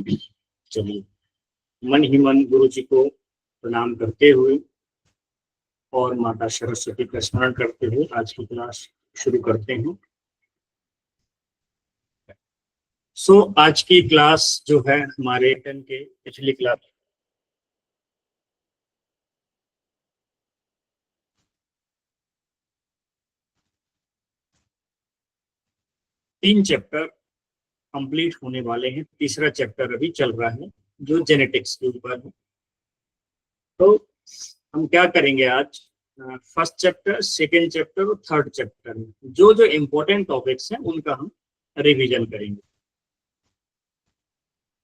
चलिए, मन ही मन गुरु जी को प्रणाम करते हुए और माता सरस्वती का स्मरण करते हुए आज की क्लास शुरू करते हैं। आज की क्लास जो है हमारे टन के पिछली क्लास 3 चैप्टर कंप्लीट होने वाले हैं। तीसरा चैप्टर अभी चल रहा है जो जेनेटिक्स के ऊपर है। तो हम क्या करेंगे आज, फर्स्ट चैप्टर, सेकेंड चैप्टर और थर्ड चैप्टर में जो जो इम्पोर्टेंट टॉपिक्स हैं उनका हम रिवीजन करेंगे।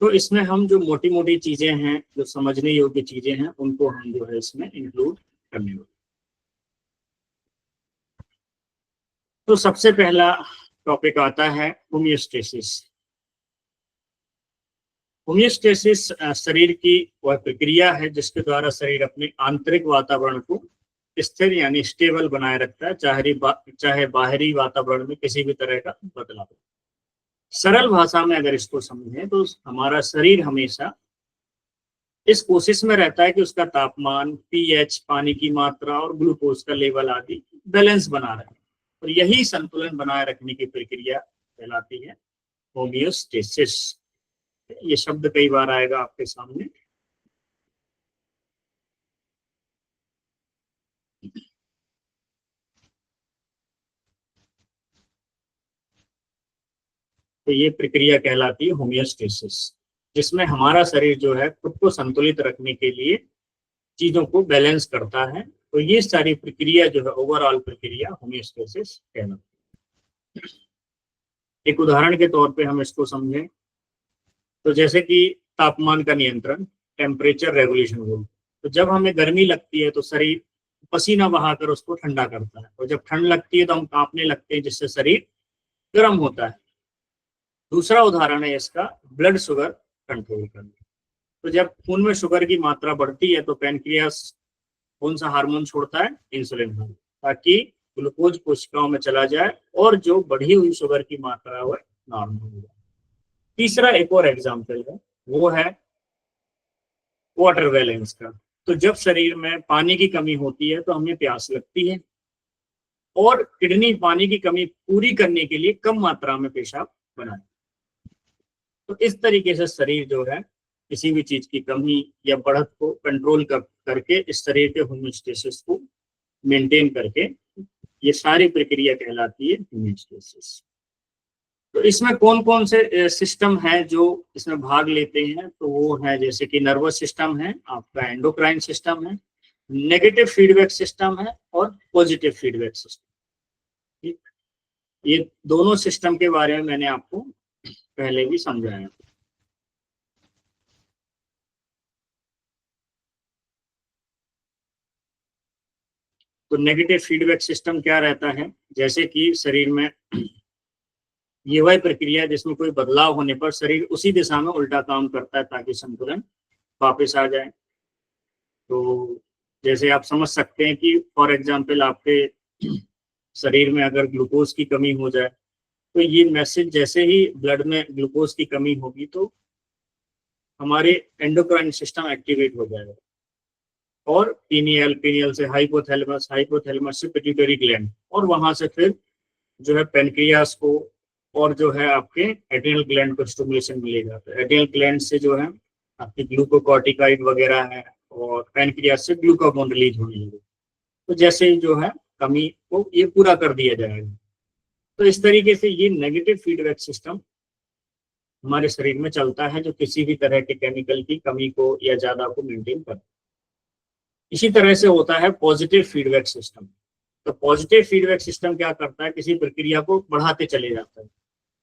तो इसमें हम जो मोटी मोटी चीजें हैं, जो समझने योग्य चीजें हैं, उनको हम जो है इसमें इंक्लूड करने वाले। तो सबसे पहला टॉपिक आता है होमियोस्टेसिस। होमियोस्टेसिस शरीर की वह प्रक्रिया है जिसके द्वारा शरीर अपने आंतरिक वातावरण को स्थिर यानी स्टेबल बनाए रखता है, चाहे बाहरी वातावरण में किसी भी तरह का बदलाव। सरल भाषा में अगर इसको समझें तो हमारा शरीर हमेशा इस कोशिश में रहता है कि उसका तापमान, पीएच, पानी की मात्रा और ग्लूकोज का लेवल आदि बैलेंस बना रहे। और यही संतुलन बनाए रखने की प्रक्रिया कहलाती है होमियोस्टेसिस। ये शब्द कई बार आएगा आपके सामने। तो ये प्रक्रिया कहलाती है होमियोस्टेसिस, जिसमें हमारा शरीर जो है खुद को संतुलित रखने के लिए चीजों को बैलेंस करता है। तो ये सारी प्रक्रिया जो है ओवरऑल प्रक्रिया होमियोस्टेसिस कहलाती है। एक उदाहरण के तौर पे हम इसको समझें तो जैसे कि तापमान का नियंत्रण, टेम्परेचर रेगुलेशन रूल। तो जब हमें गर्मी लगती है तो शरीर पसीना बहाकर उसको ठंडा करता है, और जब ठंड लगती है तो हम कांपने लगते हैं जिससे शरीर गर्म होता है। दूसरा उदाहरण है इसका ब्लड शुगर कंट्रोल करना। तो जब खून में शुगर की मात्रा बढ़ती है तो पैनक्रियास कौन सा हार्मोन छोड़ता है? इंसुलिन हार्मोन, ताकि ग्लूकोज कोशिकाओं में चला जाए और जो बढ़ी हुई शुगर की मात्रा है वह नॉर्मल हो जाए। तीसरा एक और एग्जाम्पल है, वो है वाटर बैलेंस का। तो जब शरीर में पानी की कमी होती है तो हमें प्यास लगती है, और किडनी पानी की कमी पूरी करने के लिए कम मात्रा में पेशाब बनाती है। तो इस तरीके से शरीर जो है किसी भी चीज की कमी या बढ़त को कंट्रोल करके इस शरीर के होमियोस्टेसिस को मेंटेन करके, ये सारी प्रक्रिया कहलाती है होमियोस्टेसिस। तो इसमें कौन कौन से सिस्टम हैं जो इसमें भाग लेते हैं? तो वो है जैसे कि नर्वस सिस्टम है, आपका एंडोक्राइन सिस्टम है, नेगेटिव फीडबैक सिस्टम है और पॉजिटिव फीडबैक सिस्टम। ठीक, ये दोनों सिस्टम के बारे में मैंने आपको पहले भी समझाया। तो नेगेटिव फीडबैक सिस्टम क्या रहता है? जैसे कि शरीर में ये वह प्रक्रिया जिसमें कोई बदलाव होने पर शरीर उसी दिशा में उल्टा काम करता है ताकि संतुलन वापस आ जाए। तो जैसे आप समझ सकते हैं कि फॉर एग्जांपल आपके शरीर में अगर ग्लूकोज की कमी हो जाए तो ये मैसेज, जैसे ही ब्लड में ग्लूकोज की कमी होगी तो हमारे एंडोक्राइन सिस्टम एक्टिवेट हो जाएगा, और पीनियल से हाइपोथैलेमस, हाइपोथैलेमस से पिट्यूटरी ग्लैंड, और वहां से फिर जो है पेनक्रियास को, और जो है आपके एड्रिनल ग्लैंड को स्टिमुलेशन मिलेगा। तो एड्रिनल ग्लैंड से जो है आपकी ग्लूकोकॉर्टिकॉइड वगैरह है, और पेनक्रियास से ग्लूकागोन रिलीज होने लगे। तो जैसे ही जो है कमी को ये पूरा कर दिया जाएगा। तो इस तरीके से ये नेगेटिव फीडबैक सिस्टम हमारे शरीर में चलता है, जो किसी भी तरह के केमिकल की कमी को या ज्यादा को मेंटेन करता है। इसी तरह से होता है पॉजिटिव फीडबैक सिस्टम। तो पॉजिटिव फीडबैक सिस्टम क्या करता है? किसी प्रक्रिया को बढ़ाते चले जाता है।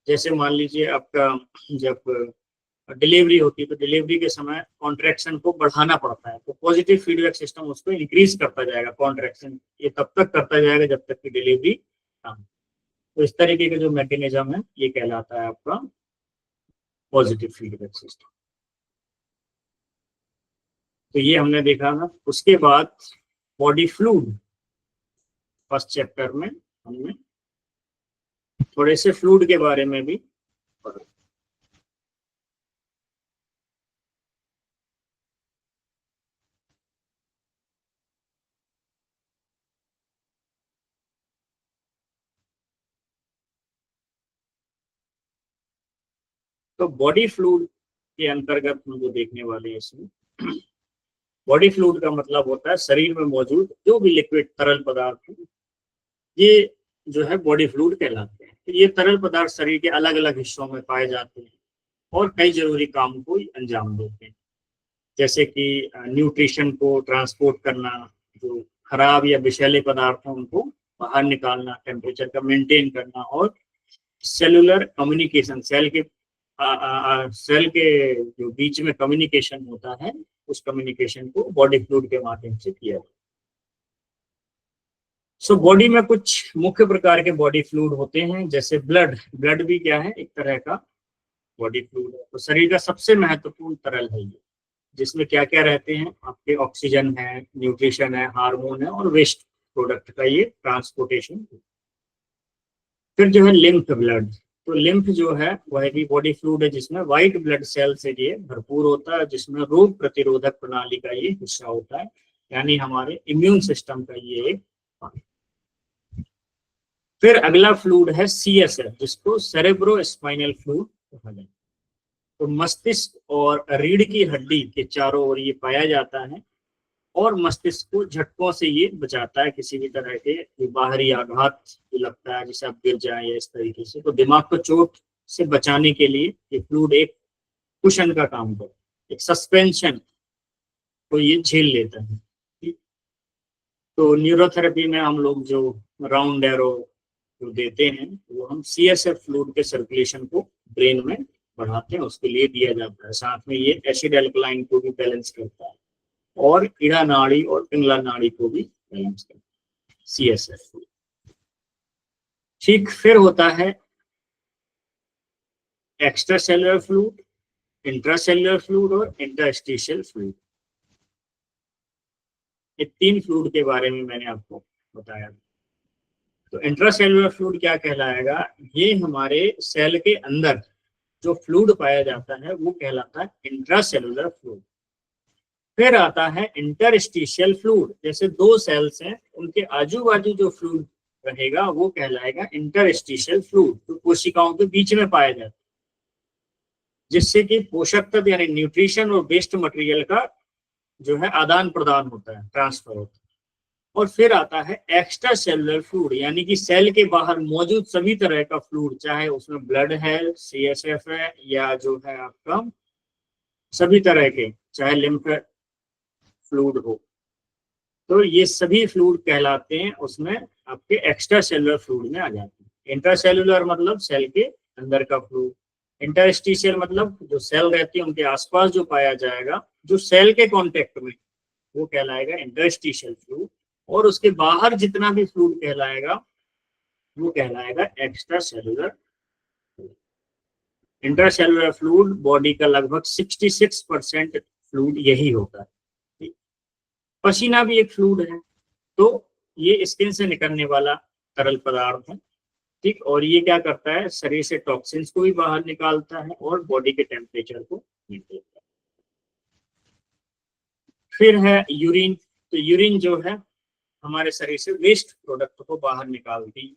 जैसे मान लीजिए आपका जब डिलीवरी होती है तो डिलीवरी के समय कॉन्ट्रैक्शन को बढ़ाना पड़ता है, तो पॉजिटिव फीडबैक सिस्टम उसको इंक्रीज करता जाएगा। कॉन्ट्रैक्शन ये तब तक करता जाएगा जब तक कि डिलीवरी ना हो। तो इस तरीके का जो मैकेनिज्म है ये कहलाता है आपका पॉजिटिव फीडबैक सिस्टम। तो ये हमने देखा ना। उसके बाद बॉडी फ्लूइड, फर्स्ट चैप्टर में हमने थोड़े से फ्लूइड के बारे में भी पढ़ा। तो बॉडी फ्लूइड के अंतर्गत हम जो देखने वाले हैं इसमें, बॉडी फ्लूइड का मतलब होता है शरीर में मौजूद जो भी लिक्विड तरल पदार्थ है, ये जो है बॉडी फ्लूइड कहलाते हैं। तो ये तरल पदार्थ शरीर के अलग अलग हिस्सों में पाए जाते हैं और कई जरूरी काम को अंजाम देते हैं, जैसे कि न्यूट्रिशन को ट्रांसपोर्ट करना, जो खराब या विषैले पदार्थ हैं उनको बाहर निकालना, टेम्परेचर का मेंटेन करना, और सेलुलर कम्युनिकेशन, सेल के जो बीच में कम्युनिकेशन होता है, उस कम्युनिकेशन को बॉडी फ्लूइड के माध्यम से किया जाता है। सो बॉडी में कुछ मुख्य प्रकार के बॉडी फ्लूइड होते हैं, जैसे ब्लड। ब्लड भी क्या है, एक तरह का बॉडी फ्लूइड है। तो शरीर का सबसे महत्वपूर्ण तरल है ये, जिसमें क्या क्या रहते हैं आपके, ऑक्सीजन है, न्यूट्रिशन है, हार्मोन है, और वेस्ट प्रोडक्ट का ये ट्रांसपोर्टेशन। फिर जो है लिम्फ ब्लड। तो लिम्फ जो है वह भी बॉडी फ्लूइड है, जिसमें व्हाइट ब्लड सेल से ये भरपूर होता है, जिसमें रोग प्रतिरोधक प्रणाली का ये हिस्सा होता है, यानी हमारे इम्यून सिस्टम का ये एक। फिर अगला फ्लूइड है CSF, जिसको सेरेब्रो स्पाइनल फ्लूइड कहा जाता है। तो मस्तिष्क और रीढ़ की हड्डी के चारों ओर ये पाया जाता है, और मस्तिष्क को झटकों से ये बचाता है, किसी भी तरह के बाहरी आघात लगता है, जैसे आप गिर जाए या इस तरीके से, तो दिमाग को चोट से बचाने के लिए ये फ्लूइड एक कुशन का काम करता है, एक सस्पेंशन को ये झेल लेता है। तो न्यूरोथेरेपी में हम लोग जो राउंड एरो जो देते हैं, वो हम CSF फ्लूइड के सर्कुलेशन को ब्रेन में बढ़ाते हैं, उसके लिए दिया जाता है। साथ में ये एसिड एल्कलाइन को भी बैलेंस करता है, और कीड़ा नाड़ी और पिंगला नाड़ी को भी बैलेंस करता है CSF। ठीक, फिर होता है extra cellular fluid, intracellular fluid और इंटरस्टिशियल फ्लूइड। ये 3 फ्लूइड के बारे में मैंने आपको बताया। तो इंट्रासेलुलर फ्लूइड क्या कहलाएगा, ये हमारे सेल के अंदर जो फ्लूइड पाया जाता है वो कहलाता है इंट्रासेलुलर फ्लूइड। फिर आता है इंटरस्टिशियल फ्लूइड, जैसे 2 सेल्स हैं उनके आजू बाजू जो फ्लूइड रहेगा वो कहलाएगा इंटरस्टिशियल फ्लूइड, जो कोशिकाओं के बीच में पाया जाता है, जिससे कि पोषक तत्व यानी न्यूट्रिशन और वेस्ट मटेरियल का जो है आदान प्रदान होता है, ट्रांसफर होता है। और फिर आता है एक्स्ट्रा सेलुलर फ्लूइड, यानी कि सेल के बाहर मौजूद सभी तरह का फ्लूइड, चाहे उसमें ब्लड है, CSF है, या जो है आपका सभी तरह के, चाहे लिम्फ फ्लूइड हो, तो ये सभी फ्लूइड कहलाते हैं, उसमें आपके एक्स्ट्रा सेलुलर फ्लूइड में आ जाते हैं। इंट्रासेलुलर मतलब सेल के अंदर का फ्लूइड, इंटरस्टिशियल मतलब जो सेल रहती है उनके आसपास जो पाया जाएगा, जो सेल के कांटेक्ट में, वो कहलाएगा इंटरस्टिशियल फ्लूइड, और उसके बाहर जितना भी फ्लूइड कहलाएगा वो कहलाएगा extra cellular. Intercellular fluid body का लगभग 66% फ्लूइड यही होता है। पसीना भी एक फ्लूइड है, तो ये स्किन से निकलने वाला तरल पदार्थ है, ठीक, और ये क्या करता है, शरीर से टॉक्सिन्स को भी बाहर निकालता है और बॉडी के टेम्परेचर को मेंटेन करता है। फिर है यूरिन। तो यूरिन जो है हमारे शरीर से वेस्ट प्रोडक्ट को बाहर निकालती है,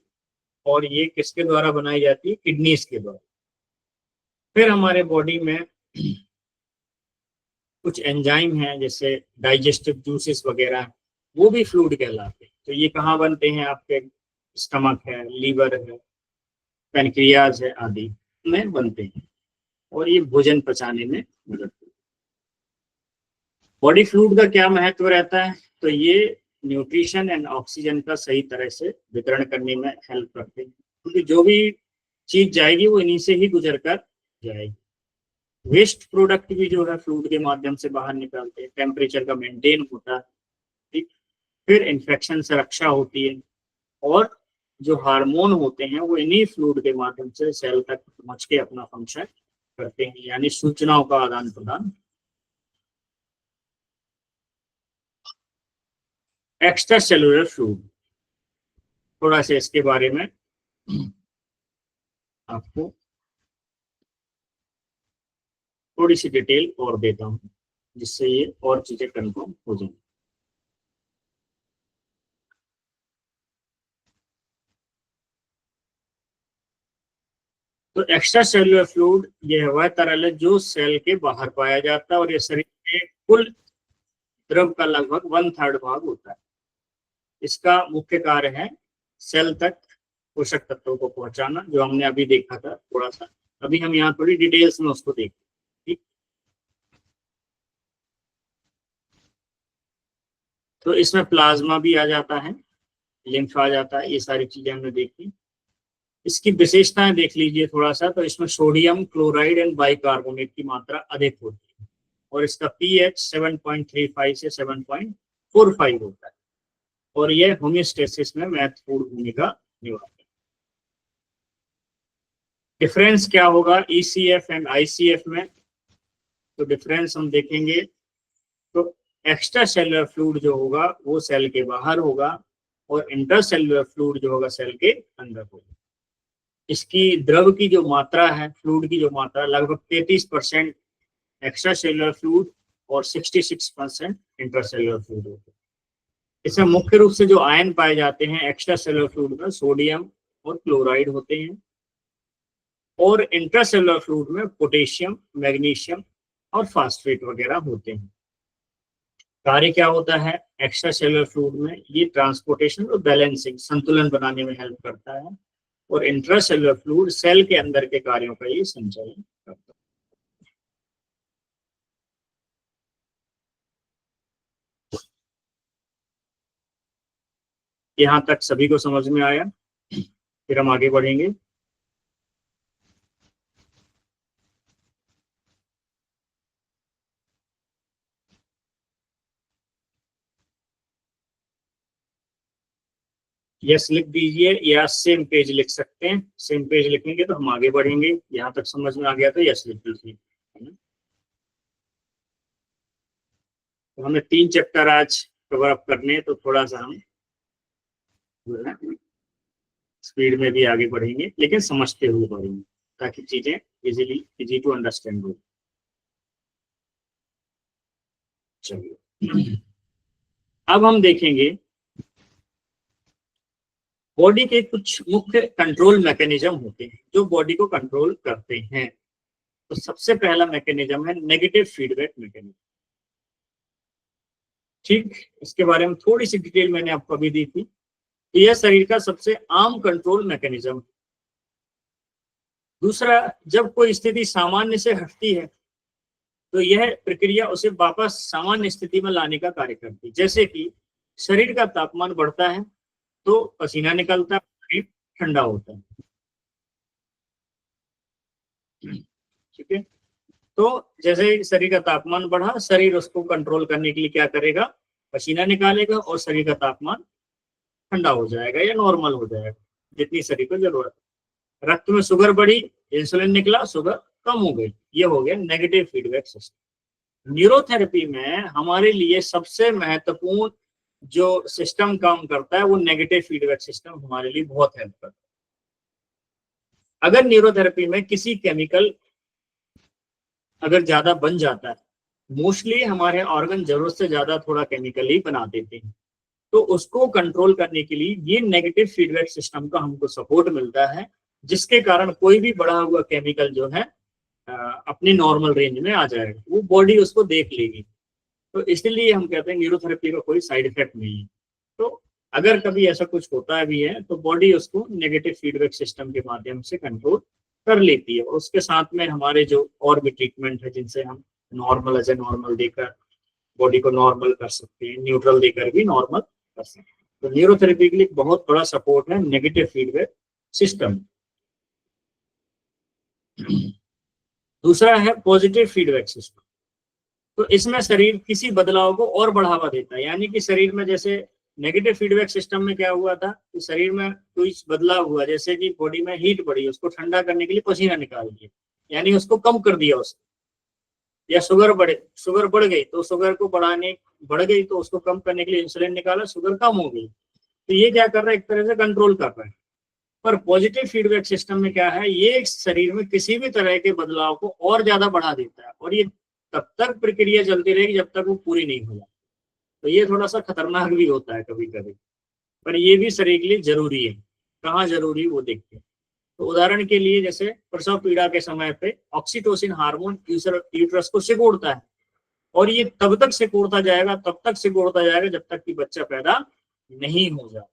और ये किसके द्वारा बनाई जाती है, किडनीज के द्वारा। फिर हमारे बॉडी में कुछ एंजाइम हैं, जैसे डाइजेस्टिव जूसेस वगैरह, वो भी फ्लूइड कहलाते हैं। तो ये कहाँ बनते हैं, आपके स्टमक है, लीवर है, पेनक्रियाज है आदि में बनते हैं, और ये भोजन पचाने में मदद करते हैं। बॉडी फ्लूइड का क्या महत्व रहता है, तो ये न्यूट्रिशन एंड ऑक्सीजन का सही तरह से वितरण करने में हेल्प करते हैं, क्योंकि जो भी चीज जाएगी वो इन्हीं से ही गुजर कर जाएगी। वेस्ट प्रोडक्ट भी जो है फ्लूइड के माध्यम से बाहर निकालते हैं, टेम्परेचर का मेंटेन होता है, ठीक। फिर इन्फेक्शन से रक्षा होती है, और जो हार्मोन होते हैं वो इन्हीं फ्लूइड के माध्यम से सेल तक पहुंच के अपना फंक्शन करते हैं, यानी सूचनाओं का आदान प्रदान। एक्स्ट्रा सेलुलर फ्लूइड, थोड़ा सा इसके बारे में आपको थोड़ी सी डिटेल और देता हूँ, जिससे ये और चीजें कंफर्म हो जाए। तो एक्स्ट्रा सेलुलर फ्लूइड ये वह तरल है जो सेल के बाहर पाया जाता है और ये शरीर में कुल द्रव का लगभग 1/3 भाग होता है। इसका मुख्य कार्य है सेल तक पोषक तत्वों को पहुंचाना, जो हमने अभी देखा था थोड़ा सा। अभी हम यहाँ थोड़ी डिटेल्स में उसको देखते हैं, ठीक। तो इसमें प्लाज्मा भी आ जाता है, लिम्फ आ जाता है, ये सारी चीजें हमने देखी। इसकी विशेषताएं देख लीजिए थोड़ा सा। तो इसमें सोडियम क्लोराइड एंड बाइकार्बोनेट की मात्रा अधिक होती है और इसका पीएच 7.35 से 7.45 होता है और यह होमियोस्टेसिस में महत्वपूर्ण भूमिका निभाता है। डिफरेंस क्या होगा ईसीएफ एंड आईसीएफ में? तो डिफरेंस हम देखेंगे तो एक्स्ट्रा सेलुलर फ्लूइड जो होगा वो सेल के बाहर होगा और इंटरसेलुलर फ्लूइड जो होगा सेल के अंदर होगा। इसकी द्रव की जो मात्रा है, फ्लूइड की जो मात्रा, लगभग 33% एक्स्ट्रा सेलुलर फ्लूइड और 66% इंटरसेलुलर फ्लूइड होता है। इसमें मुख्य रूप से जो आयन पाए जाते हैं एक्स्ट्रा सेलुलर फ्लूइड में सोडियम और क्लोराइड होते हैं और इंट्रासेलुलर फ्लूइड में पोटेशियम, मैग्नीशियम और फास्फेट वगैरह होते हैं। कार्य क्या होता है एक्स्ट्रा सेलुलर फ्लूइड में? ये ट्रांसपोर्टेशन और बैलेंसिंग, संतुलन बनाने में हेल्प करता है और इंट्रासेलुलर फ्लूइड सेल के अंदर के कार्यों का ये संचालन करता है। यहाँ तक सभी को समझ में आया? फिर हम आगे बढ़ेंगे। यस लिख दीजिए या सेम पेज लिख सकते हैं। सेम पेज लिखेंगे तो हम आगे बढ़ेंगे। यहाँ तक समझ में आ गया तो यस लिख दीजिए। तो हमें 3 चैप्टर आज कवर अप करने हैं, तो थोड़ा सा हम स्पीड में भी आगे बढ़ेंगे, लेकिन समझते हुए बढ़ेंगे ताकि चीजें इजी टू अंडरस्टैंड हो। चलिए अब हम देखेंगे बॉडी के कुछ मुख्य कंट्रोल मैकेनिज्म होते हैं जो बॉडी को कंट्रोल करते हैं। तो सबसे पहला मैकेनिज्म है नेगेटिव फीडबैक मैकेनिज्म। ठीक, इसके बारे में थोड़ी सी डिटेल मैंने आपको अभी दी थी। यह शरीर का सबसे आम कंट्रोल मैकेनिज्म। दूसरा, जब कोई स्थिति सामान्य से हटती है तो यह प्रक्रिया उसे वापस सामान्य स्थिति में लाने का कार्य करती है। जैसे कि शरीर का तापमान बढ़ता है तो पसीना निकलता है, शरीर ठंडा होता है। ठीक है, तो जैसे शरीर का तापमान बढ़ा, शरीर उसको कंट्रोल करने के लिए क्या करेगा? पसीना निकालेगा और शरीर का तापमान ठंडा हो जाएगा या नॉर्मल हो जाएगा जितनी शरीर को जरूरत है। रक्त में शुगर बढ़ी, इंसुलिन निकला, शुगर कम हो गई। ये हो गया नेगेटिव फीडबैक सिस्टम। न्यूरोथेरेपी में हमारे लिए सबसे महत्वपूर्ण जो सिस्टम काम करता है वो नेगेटिव फीडबैक सिस्टम हमारे लिए बहुत हेल्प करता है। अगर न्यूरोथेरेपी में किसी केमिकल अगर ज्यादा बन जाता है, मोस्टली हमारे ऑर्गन जरूरत से ज्यादा थोड़ा केमिकल ही बना देते हैं, तो उसको कंट्रोल करने के लिए ये नेगेटिव फीडबैक सिस्टम का हमको सपोर्ट मिलता है, जिसके कारण कोई भी बढ़ा हुआ केमिकल जो है अपनी नॉर्मल रेंज में आ जाएगा, वो बॉडी उसको देख लेगी। तो इसलिए हम कहते हैं न्यूरोथेरेपी का कोई साइड इफेक्ट नहीं है। तो अगर कभी ऐसा कुछ होता भी है तो बॉडी उसको नेगेटिव फीडबैक सिस्टम के माध्यम से कंट्रोल कर लेती है। और उसके साथ में हमारे जो और भी ट्रीटमेंट है जिनसे हम नॉर्मल एज ए नॉर्मल देकर बॉडी को नॉर्मल कर सकते हैं, न्यूट्रल देकर भी नॉर्मल कर सकते हैं। तो न्यूरोथेरेपी के लिए बहुत बड़ा सपोर्ट है नेगेटिव फीडबैक सिस्टम। दूसरा है पॉजिटिव फीडबैक सिस्टम। तो इसमें शरीर किसी बदलाव को और बढ़ावा देता है। यानी कि शरीर में जैसे नेगेटिव फीडबैक सिस्टम में क्या हुआ था कि शरीर में कोई बदलाव हुआ, जैसे कि बॉडी में हीट बढ़ी, उसको ठंडा करने के लिए पसीना निकाल दिया, यानी उसको कम कर दिया उसने। या शुगर बढ़ गई तो शुगर को बढ़ गई तो उसको कम करने के लिए इंसुलिन निकाला, शुगर कम हो गई। तो ये क्या कर रहा है? एक तरह से कंट्रोल कर रहा है। पर पॉजिटिव फीडबैक सिस्टम में क्या है? ये शरीर में किसी भी तरह के बदलाव को और ज्यादा बढ़ा देता है और ये तब तक प्रक्रिया चलती रहेगी जब तक वो पूरी नहीं हो जाती। तो ये थोड़ा सा खतरनाक भी होता है कभी कभी, पर ये भी शरीर के लिए जरूरी है। कहाँ जरूरी वो देखते हैं। तो उदाहरण के लिए जैसे प्रसव पीड़ा के समय पे ऑक्सीटोसिन हार्मोन यूट्रस को सिकोड़ता है, और ये तब तक सिकोड़ता जाएगा, तब तक सिकोड़ता जाएगा जब तक कि बच्चा पैदा नहीं हो जाता।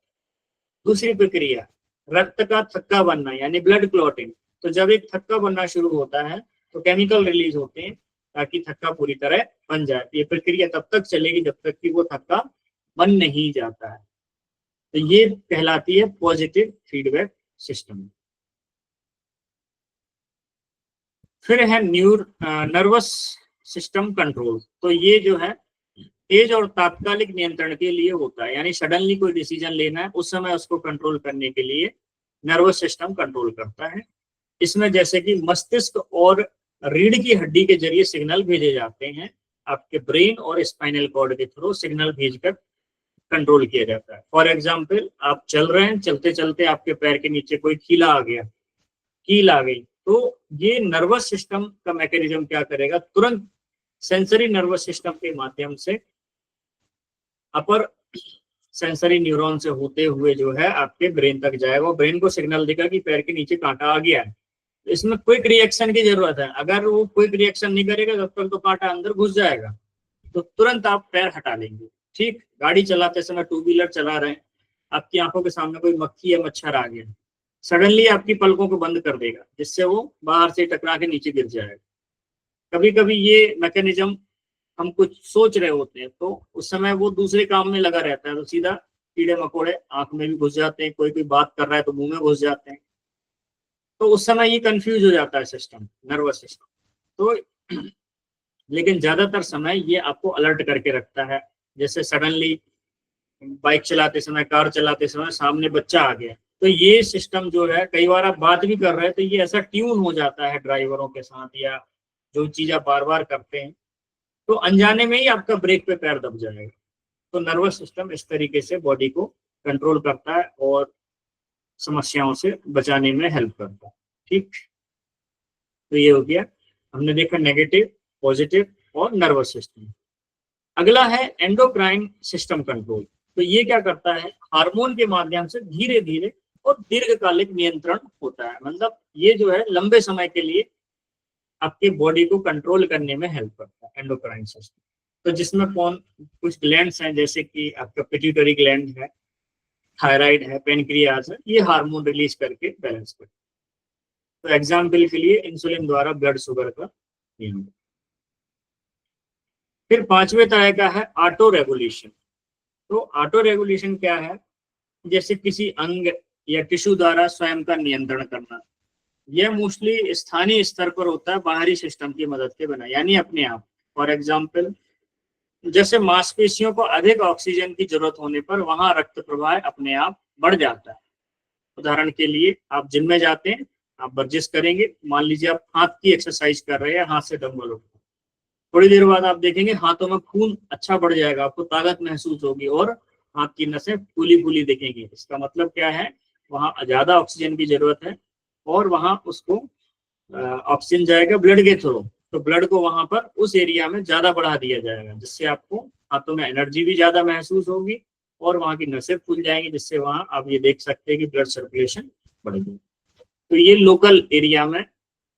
दूसरी प्रक्रिया, रक्त का थक्का बनना यानी ब्लड क्लॉटिंग। तो जब एक थक्का बनना शुरू होता है तो केमिकल रिलीज होते हैं ताकि थक्का पूरी तरह बन जाए। ये प्रक्रिया तब तक चलेगी जब तक कि वो थक्का बन नहीं जाता है। तो ये कहलाती है पॉजिटिव फीडबैक सिस्टम। फिर है नर्वस सिस्टम कंट्रोल। तो ये जो है तेज और तात्कालिक नियंत्रण के लिए होता है, यानी सडनली कोई डिसीजन लेना है उस समय उसको कंट्रोल करने के लिए नर्वस सिस्टम कंट्रोल करता है। इसमें जैसे कि मस्तिष्क और रीढ़ की हड्डी के जरिए सिग्नल भेजे जाते हैं, आपके ब्रेन और स्पाइनल कॉर्ड के थ्रू सिग्नल भेजकर कंट्रोल किया जाता है। फॉर एग्जाम्पल, आप चल रहे हैं, चलते चलते आपके पैर के नीचे कोई कीला आ गया, कील आ गई, तो ये नर्वस सिस्टम का मैकेनिज्म क्या करेगा, तुरंत सेंसरी नर्वस सिस्टम के माध्यम से अपर सेंसरी न्यूरॉन से होते हुए जो है आपके ब्रेन तक जाएगा, ब्रेन को सिग्नल देगा कि पैर के नीचे कांटा आ गया है। तो इसमें क्विक रिएक्शन की जरूरत है, अगर वो क्विक रिएक्शन नहीं करेगा तब तक तो कांटा अंदर घुस जाएगा, तो तुरंत आप पैर हटा लेंगे। ठीक, गाड़ी चलाते समय टू व्हीलर चला रहे हैं, आपकी आंखों के सामने कोई मक्खी या मच्छर आ गया, सडनली आपकी पलकों को बंद कर देगा जिससे वो बाहर से टकरा के नीचे गिर जाएगा। कभी कभी ये मैकेनिज्म हम कुछ सोच रहे होते हैं तो उस समय वो दूसरे काम में लगा रहता है, तो सीधा कीड़े मकोड़े आंख में भी घुस जाते हैं, कोई बात कर रहा है तो मुंह में घुस जाते हैं, तो उस समय ये कंफ्यूज हो जाता है सिस्टम, नर्वस सिस्टम। तो लेकिन ज्यादातर समय ये आपको अलर्ट करके रखता है। जैसे सडनली बाइक चलाते समय, कार चलाते समय सामने बच्चा आ गया, तो ये सिस्टम जो है, कई बार आप बात भी कर रहे हैं तो ये ऐसा ट्यून हो जाता है ड्राइवरों के साथ, या जो चीज आप बार बार करते हैं तो अनजाने में ही आपका ब्रेक पे पैर दब जाएगा। तो नर्वस सिस्टम इस तरीके से बॉडी को कंट्रोल करता है और समस्याओं से बचाने में हेल्प करता है। ठीक, तो ये हो गया, हमने देखा नेगेटिव, पॉजिटिव और नर्वस सिस्टम। अगला है एंडोक्राइन सिस्टम कंट्रोल। तो ये क्या करता है, हार्मोन के माध्यम से धीरे धीरे और दीर्घकालिक नियंत्रण होता है, मतलब ये जो है लंबे समय के लिए आपके बॉडी को कंट्रोल करने में हेल्प करता है एंडोक्राइन सिस्टम। तो जिसमें कौन कुछ ग्लैंड्स हैं, जैसे कि आपका पिट्यूटरी ग्लैंड है, थायराइड है, पेनक्रियाज है, ये हार्मोन रिलीज करके बैलेंस करते हैं। तो एग्जाम्पल के लिए इंसुलिन द्वारा ब्लड शुगर का नियंत्रण। फिर पांचवें तरह का है ऑटो रेगुलेशन। तो ऑटो रेगुलेशन क्या है, जैसे किसी अंग या टिश्यू द्वारा स्वयं का नियंत्रण करना। यह मोस्टली स्थानीय स्तर पर होता है, बाहरी सिस्टम की मदद के बिना, यानी अपने आप। फॉर एग्जाम्पल, जैसे मांसपेशियों को अधिक ऑक्सीजन की जरूरत होने पर वहां रक्त प्रवाह अपने आप बढ़ जाता है। उदाहरण के लिए, आप जिम में जाते हैं, आप वर्जिश करेंगे, मान लीजिए आप हाथ की एक्सरसाइज कर रहे हैं, हाथ से डंबल उठा, थोड़ी देर बाद आप देखेंगे हाथों में खून अच्छा बढ़ जाएगा, आपको ताकत महसूस होगी और हाथ की नसें फूली फूली दिखेंगी। इसका मतलब क्या है, वहां ज्यादा ऑक्सीजन की जरूरत है और वहां उसको ऑक्सीजन जाएगा ब्लड के थ्रू, तो ब्लड को वहां पर उस एरिया में ज्यादा बढ़ा दिया जाएगा, जिससे आपको हाथों में एनर्जी भी ज्यादा महसूस होगी और वहां की नसें फूल जाएंगी, जिससे वहां आप ये देख सकते हैं कि ब्लड सर्कुलेशन बढ़ेगी। तो ये लोकल एरिया में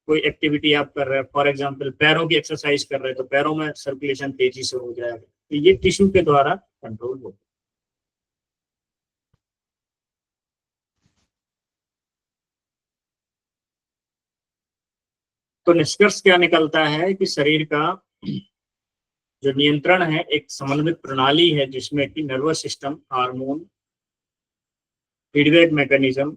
कोई एक्टिविटी आप कर रहे हैं, फॉर एग्जांपल पैरों की एक्सरसाइज कर रहे हैं, तो पैरों में सर्कुलेशन तेजी से हो जाएगा, तो ये टिश्यू के द्वारा कंट्रोल होगा। तो निष्कर्ष क्या निकलता है कि शरीर का जो नियंत्रण है एक समन्वित प्रणाली है, जिसमें कि nervous system, hormone, feedback mechanism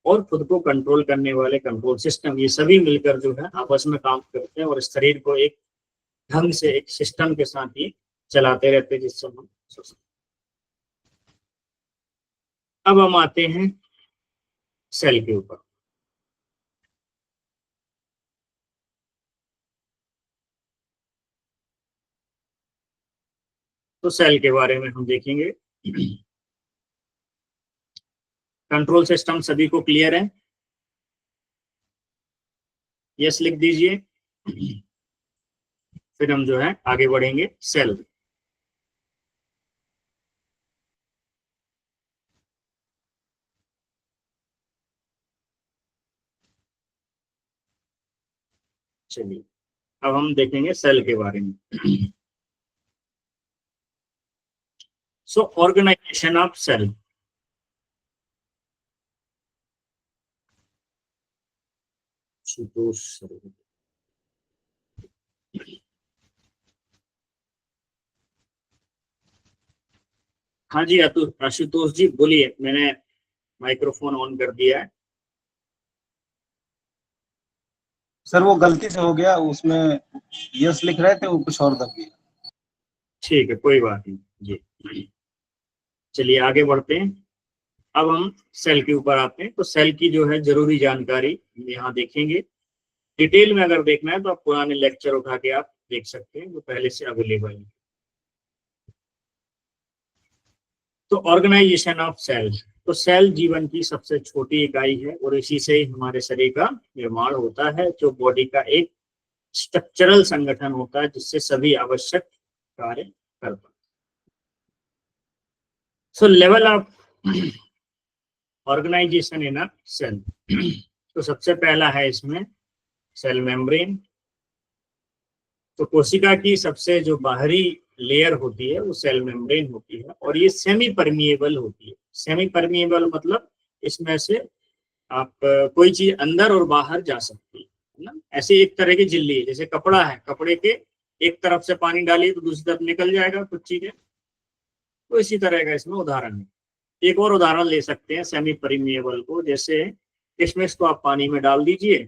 और खुद को कंट्रोल करने वाले कंट्रोल सिस्टम, ये सभी मिलकर जो है आपस में काम करते हैं और इस शरीर को एक ढंग से एक सिस्टम के साथ ही चलाते रहते हैं, जिससे हम अब हम आते हैं सेल के ऊपर। तो सेल के बारे में हम देखेंगे। कंट्रोल सिस्टम सभी को क्लियर है? यस लिख दीजिए। फिर हम जो है आगे बढ़ेंगे सेल। चलिए अब हम देखेंगे सेल के बारे में। सो ऑर्गेनाइजेशन ऑफ सेल। हाँ जी आशुतोष जी बोलिए, मैंने माइक्रोफोन ऑन कर दिया है। सर वो गलती से हो गया, उसमें यस लिख रहे थे, वो कुछ और दब गया। ठीक है, कोई बात नहीं जी। चलिए आगे बढ़ते हैं। अब हम सेल के ऊपर आते हैं। तो सेल की जो है जरूरी जानकारी यहाँ देखेंगे। डिटेल में अगर देखना है तो आप पुराने लेक्चर उठा के आप देख सकते हैं, जो पहले से अवेलेबल है। तो ऑर्गेनाइजेशन ऑफ सेल। तो सेल जीवन की सबसे छोटी इकाई है और इसी से ही हमारे शरीर का निर्माण होता है, जो बॉडी का एक स्ट्रक्चरल संगठन होता है जिससे सभी आवश्यक कार्य करता है। So level of organization in a cell. तो सबसे पहला है इसमें सेल मेम्ब्रेन। तो कोशिका की सबसे जो बाहरी लेयर होती है वो सेल मेम्ब्रेन होती है और ये सेमी परमिएबल होती है। सेमी परमिएबल मतलब इसमें से आप कोई चीज अंदर और बाहर जा सकती है ना। ऐसे एक तरह की झिल्ली है, जैसे कपड़ा है, कपड़े के एक तरफ से पानी डालिए तो दूसरी तरफ निकल जाएगा कुछ चीजें, तो इसी तरह का इसमें उदाहरण है। एक और उदाहरण ले सकते हैं सेमी परमिएबल को, जैसे किशमिश को आप पानी में डाल दीजिए,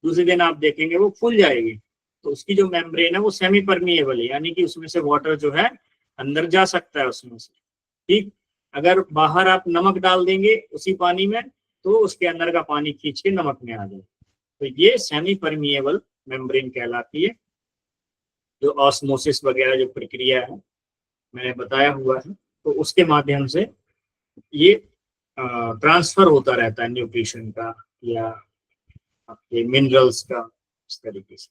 दूसरे दिन आप देखेंगे वो फूल जाएगी, तो उसकी जो मेम्ब्रेन है वो सेमी परमिएबल है, यानी कि उसमें से वाटर जो है अंदर जा सकता है उसमें से। ठीक, अगर बाहर आप नमक डाल देंगे उसी पानी में तो उसके अंदर का पानी खींच के नमक में आ जाए, तो ये सेमी परमिएबल मेम्ब्रेन कहलाती है। जो ऑस्मोसिस वगैरह जो प्रक्रिया है मैंने बताया हुआ है, तो उसके माध्यम से ये ट्रांसफर होता रहता है न्यूट्रिशन का या आपके मिनरल्स का, इस तरीके से।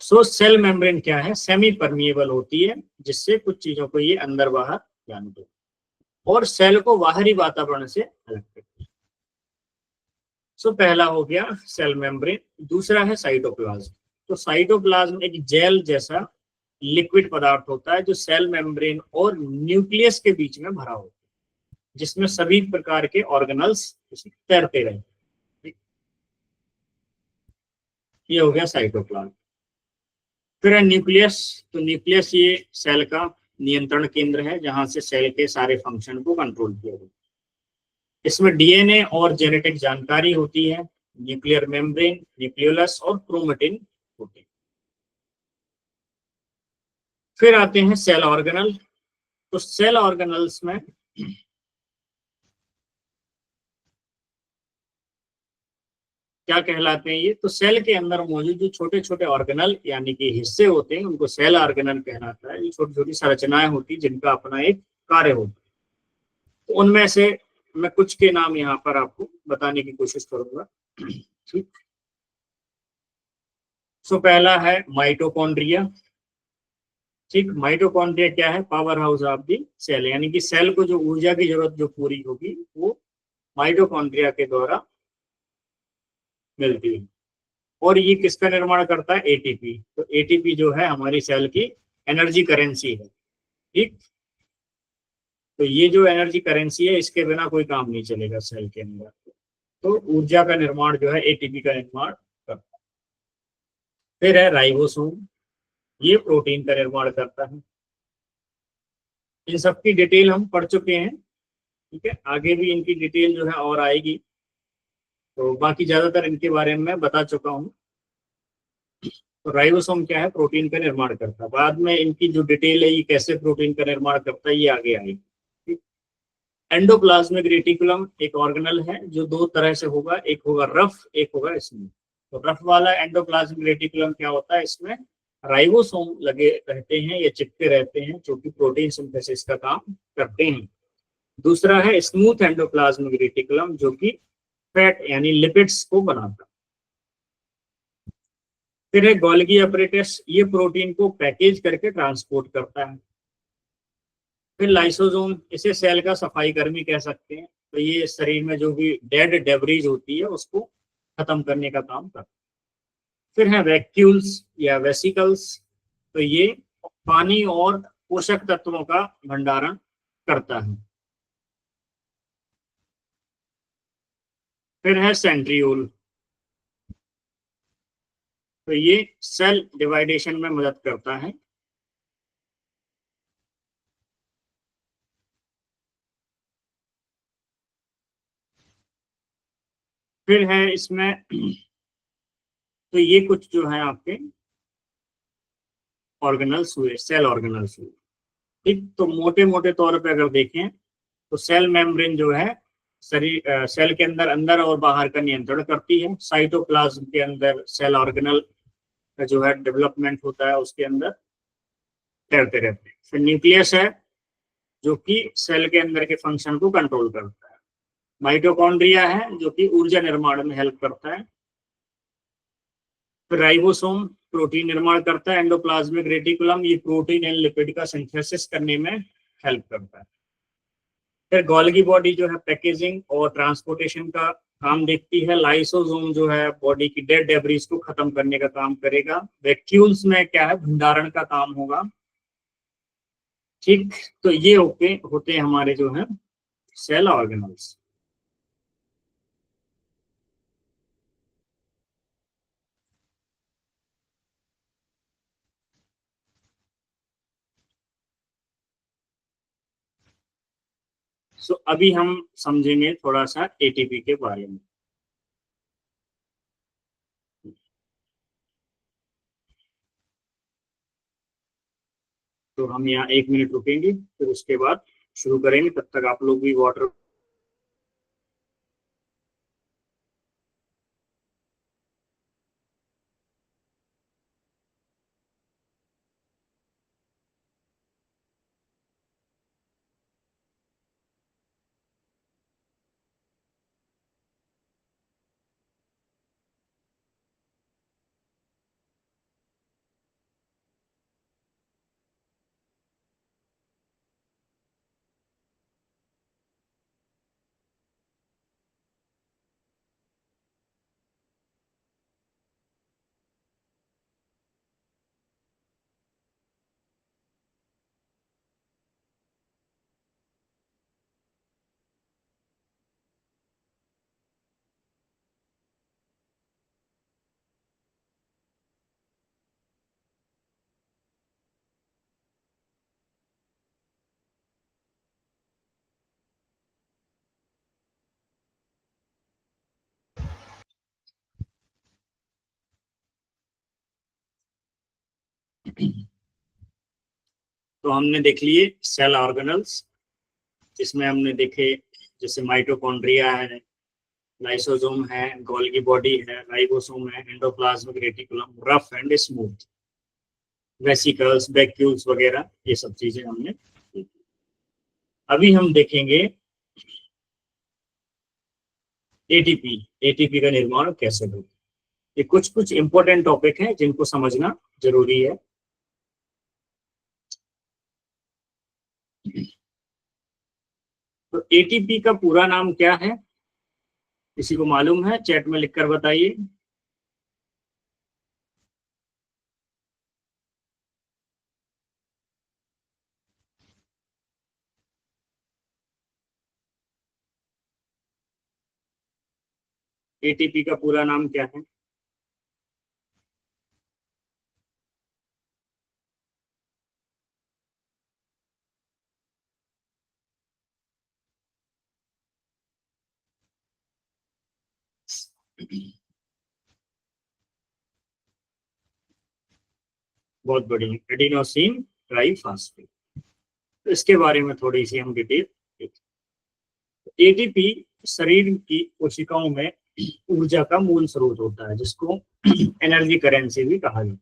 सो सेल मेम्ब्रेन क्या है, सेमी परमिएबल होती है जिससे कुछ चीजों को ये अंदर बाहर जाने दो और सेल को बाहरी वातावरण से अलग करती है। सो पहला हो गया सेल मेम्ब्रेन। दूसरा है साइटोप्लाज्म। तो साइटोप्लाज्म एक जेल जैसा लिक्विड पदार्थ होता है जो सेल मेम्ब्रेन और न्यूक्लियस के बीच में भरा होता है, जिसमें सभी प्रकार के ऑर्गेनल्स तैरते रहे। ये हो गया साइटोप्लाज्म। फिर है न्यूक्लियस। तो न्यूक्लियस ये सेल का नियंत्रण केंद्र है जहां से सेल के सारे फंक्शन को कंट्रोल किया जाता है। इसमें डीएनए और जेनेटिक जानकारी होती है, न्यूक्लियर मेम्ब्रेन, न्यूक्लियोलस और क्रोमेटिन होते हैं। फिर आते हैं सेल ऑर्गेनल। तो सेल ऑर्गेनल्स में क्या कहलाते हैं ये, तो सेल के अंदर मौजूद जो छोटे छोटे ऑर्गेनल यानी कि हिस्से होते हैं उनको सेल ऑर्गेनल कहलाता है। ये छोटी छोटी संरचनाएं होती जिनका अपना एक कार्य होता है। तो उनमें से मैं कुछ के नाम यहाँ पर आपको बताने की कोशिश करूंगा। ठीक, सो पहला है माइटोकॉन्ड्रिया। ठीक, माइटोकॉन्ड्रिया क्या है, power house of the cell, यानी कि सेल को जो ऊर्जा की जरूरत जो पूरी होगी वो माइटोकॉन्ड्रिया के द्वारा मिलती है। और ये किसका निर्माण करता है, एटीपी। तो एटीपी जो है हमारी सेल की एनर्जी करेंसी है। ठीक, तो ये जो एनर्जी करेंसी है इसके बिना कोई काम नहीं चलेगा सेल के अंदर। तो ऊर्जा का निर्माण जो है एटीपी का निर्माण करता है। फिर है राइबोसोम, ये प्रोटीन का निर्माण करता है। इन सबकी डिटेल हम पढ़ चुके हैं। ठीक है, आगे भी इनकी डिटेल जो है और आएगी, तो बाकी ज्यादातर इनके बारे में मैं बता चुका हूँ। तो राइबोसोम क्या है, प्रोटीन का निर्माण करता है। बाद में इनकी जो डिटेल है ये कैसे प्रोटीन का निर्माण करता है ये आगे आएगी। एंडोप्लाज्मिक रेटिकुलम एक ऑर्गेनल है जो दो तरह से होगा, एक होगा रफ, एक होगा स्मूथ। तो रफ वाला एंडोप्लाज्मिक रेटिकुलम क्या होता है, इसमें राइबोसोम लगे रहते हैं या चिपके रहते हैं जो कि प्रोटीन सिंथेसिस का काम करते हैं। दूसरा है स्मूथ एंडोप्लाज्मिक रेटिकुलम जो कि फैट यानी लिपिड्स को बनाता है। फिर है गोल्गी अपरेटस, ये प्रोटीन को पैकेज करके ट्रांसपोर्ट करता है। फिर लाइसोसोम, इसे सेल का सफाई कर्मी कह सकते हैं। तो ये शरीर में जो भी डेड डेब्रीज होती है उसको खत्म करने का काम करता है। फिर है वैक्यूल्स या वेसिकल्स, तो ये पानी और पोषक तत्वों का भंडारण करता है। फिर है सेंट्रियोल, तो ये सेल डिवाइडेशन में मदद करता है। फिर है इसमें तो ये कुछ जो है आपके ऑर्गेनल्स हुए, सेल ऑर्गेनल्स हुए। ठीक, तो मोटे मोटे तौर पे अगर देखें तो सेल मेम्ब्रेन जो है शरीर सेल के अंदर अंदर और बाहर का नियंत्रण करती है। साइटोप्लाज्म के अंदर सेल ऑर्गेनल का जो है डेवलपमेंट होता है, उसके अंदर तैरते रहते हैं। फिर न्यूक्लियस है जो कि सेल के अंदर के फंक्शन को कंट्रोल करता है। माइटोकॉन्ड्रिया है जो कि ऊर्जा निर्माण में हेल्प करता है। फिर राइबोसोम प्रोटीन निर्माण करता है। एंडोप्लाज्मिक रेटिकुलम ये प्रोटीन एंड लिपिड का सिंथेसिस करने में हेल्प करता है। फिर गोल्गी बॉडी जो है पैकेजिंग और ट्रांसपोर्टेशन का काम देखती है। लाइसोसोम जो है बॉडी की डेड डेब्रिस को खत्म करने का काम करेगा। वैक्यूल्स में क्या है, भंडारण का काम होगा। ठीक, तो ये होते हैं हमारे जो है सेल ऑर्गेनल्स। सो अभी हम समझेंगे थोड़ा सा एटीपी के बारे में। तो हम यहाँ 1 मिनट रुकेंगे, फिर उसके बाद शुरू करेंगे। तब तक आप लोग भी वाटर तो हमने देख लिए सेल ऑर्गेनल्स, जिसमें हमने देखे जैसे माइटोकॉन्ड्रिया है, लाइसोसोम है, गोल्गी बॉडी है, राइबोसोम है, endoplasmic reticulum, rough and smooth, vesicles, vacuoles वगैरह, ये सब चीजें हमने देखी। अभी हम देखेंगे एटीपी। एटीपी का निर्माण कैसे होता है। ये कुछ कुछ इंपॉर्टेंट टॉपिक हैं जिनको समझना जरूरी है। तो एटीपी का पूरा नाम क्या है, किसी को मालूम है? चैट में लिखकर बताइए। एटीपी का पूरा नाम क्या है? बहुत बढ़िया, एडिनोसिन ट्राइफॉस्फेट। तो इसके बारे में थोड़ी सी हम डिटेल देखें। एटीपी शरीर की कोशिकाओं में ऊर्जा का मूल स्रोत होता है, जिसको एनर्जी करेंसी भी कहा जाता है।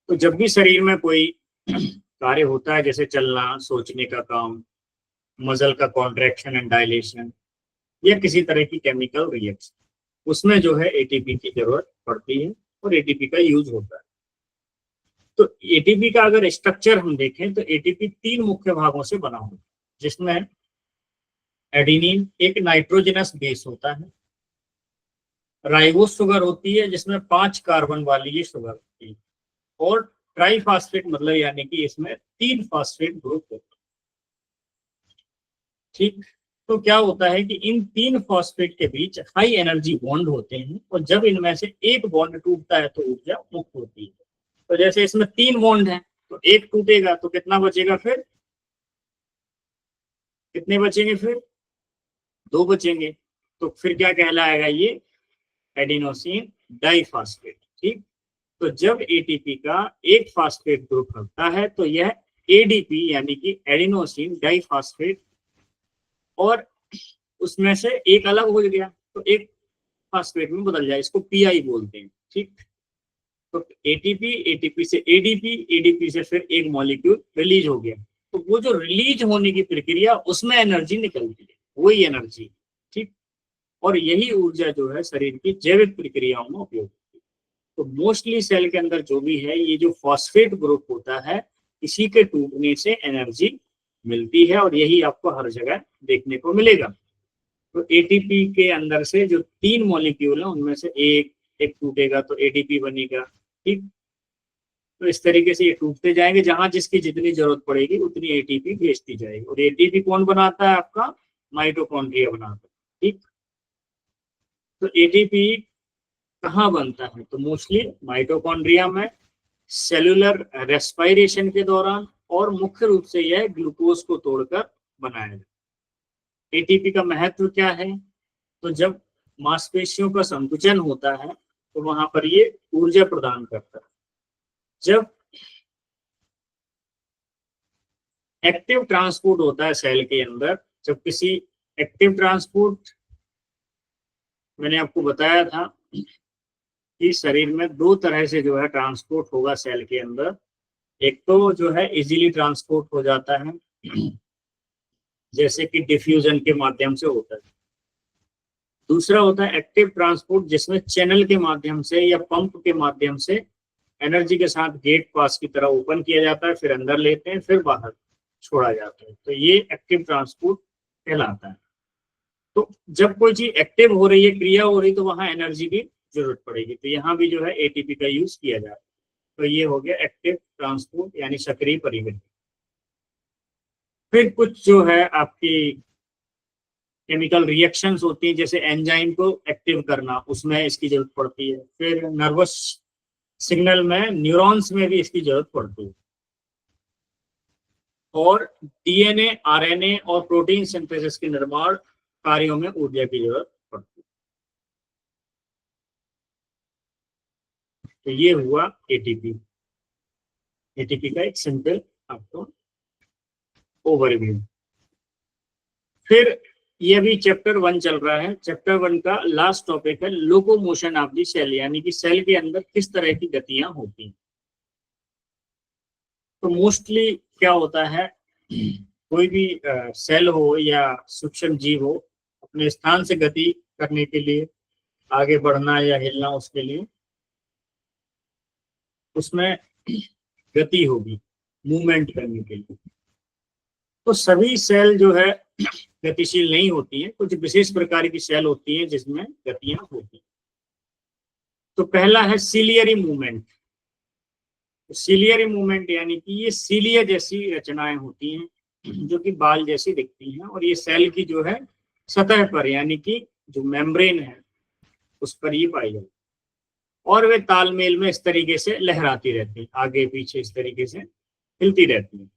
तो जब भी शरीर में कोई कार्य होता है, जैसे चलना, सोचने का काम, मसल का कॉन्ट्रैक्शन एंड डायलेशन, या किसी तरह की केमिकल रिएक्शन, उसमें जो है एटीपी की जरूरत पड़ती है और एटीपी का यूज होता है। तो एटीपी का अगर स्ट्रक्चर हम देखें तो एटीपी 3 मुख्य भागों से बना होता है, जिसमें एडेनिन एक नाइट्रोजनस बेस होता है, राइबोस शुगर होती है जिसमें 5 कार्बन वाली ये शुगर होती है, और ट्राइफॉस्फेट मतलब यानी कि इसमें 3 फास्फेट ग्रुप होते हैं। ठीक, तो क्या होता है कि इन 3 फॉस्फेट के बीच हाई एनर्जी बॉन्ड होते हैं, और जब इनमें से एक बॉन्ड टूटता है तो ऊर्जा मुक्त होती है। तो जैसे इसमें 3 बॉन्ड हैं, तो एक टूटेगा तो कितना बचेगा, फिर कितने बचेंगे, फिर 2 बचेंगे। तो फिर क्या कहलाएगा ये, एडिनोसिन डाइफॉस्फेट। ठीक, तो जब एटीपी का एक फास्फेट ग्रुप होता है तो यह एडीपी यानी कि एडिनोसिन डाइफॉस्फेट, और उसमें से एक अलग हो गया तो एक फास्फेट में बदल जाए, इसको पीआई बोलते हैं। ठीक, तो एटीपी, एटीपी से एडीपी, एडीपी से फिर एक मॉलिक्यूल रिलीज हो गया, तो वो जो रिलीज होने की प्रक्रिया उसमें एनर्जी निकलती है, वही एनर्जी। ठीक, और यही ऊर्जा जो है शरीर की जैविक प्रक्रियाओं में उपयोग होती है। तो मोस्टली सेल के अंदर जो भी है, ये जो फॉस्फेट ग्रुप होता है, इसी के टूटने से एनर्जी मिलती है, और यही आपको हर जगह देखने को मिलेगा। तो एटीपी के अंदर से जो 3 मॉलिक्यूल है उनमें से एक एक टूटेगा तो एटीपी बनेगा। ठीक, तो इस तरीके से ये टूटते जाएंगे, जहां जिसकी जितनी जरूरत पड़ेगी उतनी एटीपी भेजती जाएगी, और एटीपी कौन बनाता है, आपका माइटोकॉन्ड्रिया बनाता है। ठीक, तो एटीपी कहाँ बनता है, तो मोस्टली माइटोकॉन्ड्रिया में, सेलुलर रेस्पिरेशन के दौरान, और मुख्य रूप से यह ग्लूकोज को तोड़कर बनाया जाता है। एटीपी का महत्व क्या है, तो जब मांसपेशियों का संकुचन होता है तो वहां पर ये ऊर्जा प्रदान करता है। जब एक्टिव ट्रांसपोर्ट होता है सेल के अंदर, जब किसी एक्टिव ट्रांसपोर्ट, मैंने आपको बताया था कि शरीर में 2 तरह से जो है ट्रांसपोर्ट होगा सेल के अंदर। एक तो जो है इजीली ट्रांसपोर्ट हो जाता है, जैसे कि डिफ्यूजन के माध्यम से होता है। दूसरा होता है एक्टिव ट्रांसपोर्ट, जिसमें चैनल के माध्यम से या पंप के माध्यम से एनर्जी के साथ गेट पास की तरह ओपन किया जाता है, फिर अंदर लेते हैं, फिर बाहर छोड़ा जाता है, तो ये एक्टिव ट्रांसपोर्ट कहलाता है। तो जब कोई चीज एक्टिव हो रही है, क्रिया हो रही, तो वहां एनर्जी की जरूरत पड़ेगी, तो यहाँ भी जो है एटीपी का यूज किया जाता है। तो ये हो गया एक्टिव ट्रांसपोर्ट यानी सक्रिय परिवहन। फिर कुछ जो है आपकी केमिकल रिएक्शंस होती हैं, जैसे एंजाइम को एक्टिव करना, उसमें इसकी जरूरत पड़ती है। फिर नर्वस सिग्नल में, न्यूरॉन्स में भी इसकी जरूरत पड़ती है। और डीएनए, आरएनए और प्रोटीन सिंथेसिस के निर्माण कार्यों में ऊर्जा की जरूरत पड़ती है। तो ये हुआ एटीपी, एटीपी का एक सिंपल आपको ओवरव्यू। फिर ये भी चैप्टर 1 चल रहा है। चैप्टर 1 का लास्ट टॉपिक है लोकोमोशन ऑफ द सेल, यानी कि सेल के अंदर किस तरह की गतियां होती हैं। तो मोस्टली क्या होता है, कोई भी सेल हो या सूक्ष्म जीव हो, अपने स्थान से गति करने के लिए, आगे बढ़ना या हिलना, उसके लिए उसमें गति होगी, मूवमेंट करने के लिए। तो सभी सेल जो है गतिशील नहीं होती हैं, कुछ विशेष प्रकार की सेल होती हैं जिसमें गतियां होती हैं। तो पहला है सीलियरी मूवमेंट। सीलियरी मूवमेंट यानी कि ये सीलिया जैसी रचनाएं होती हैं जो कि बाल जैसी दिखती हैं, और ये सेल की जो है सतह पर, यानी कि जो मेम्ब्रेन है उस पर ये पाई जाती है, और वे तालमेल में इस तरीके से लहराती रहती हैं, आगे पीछे इस तरीके से हिलती रहती हैं।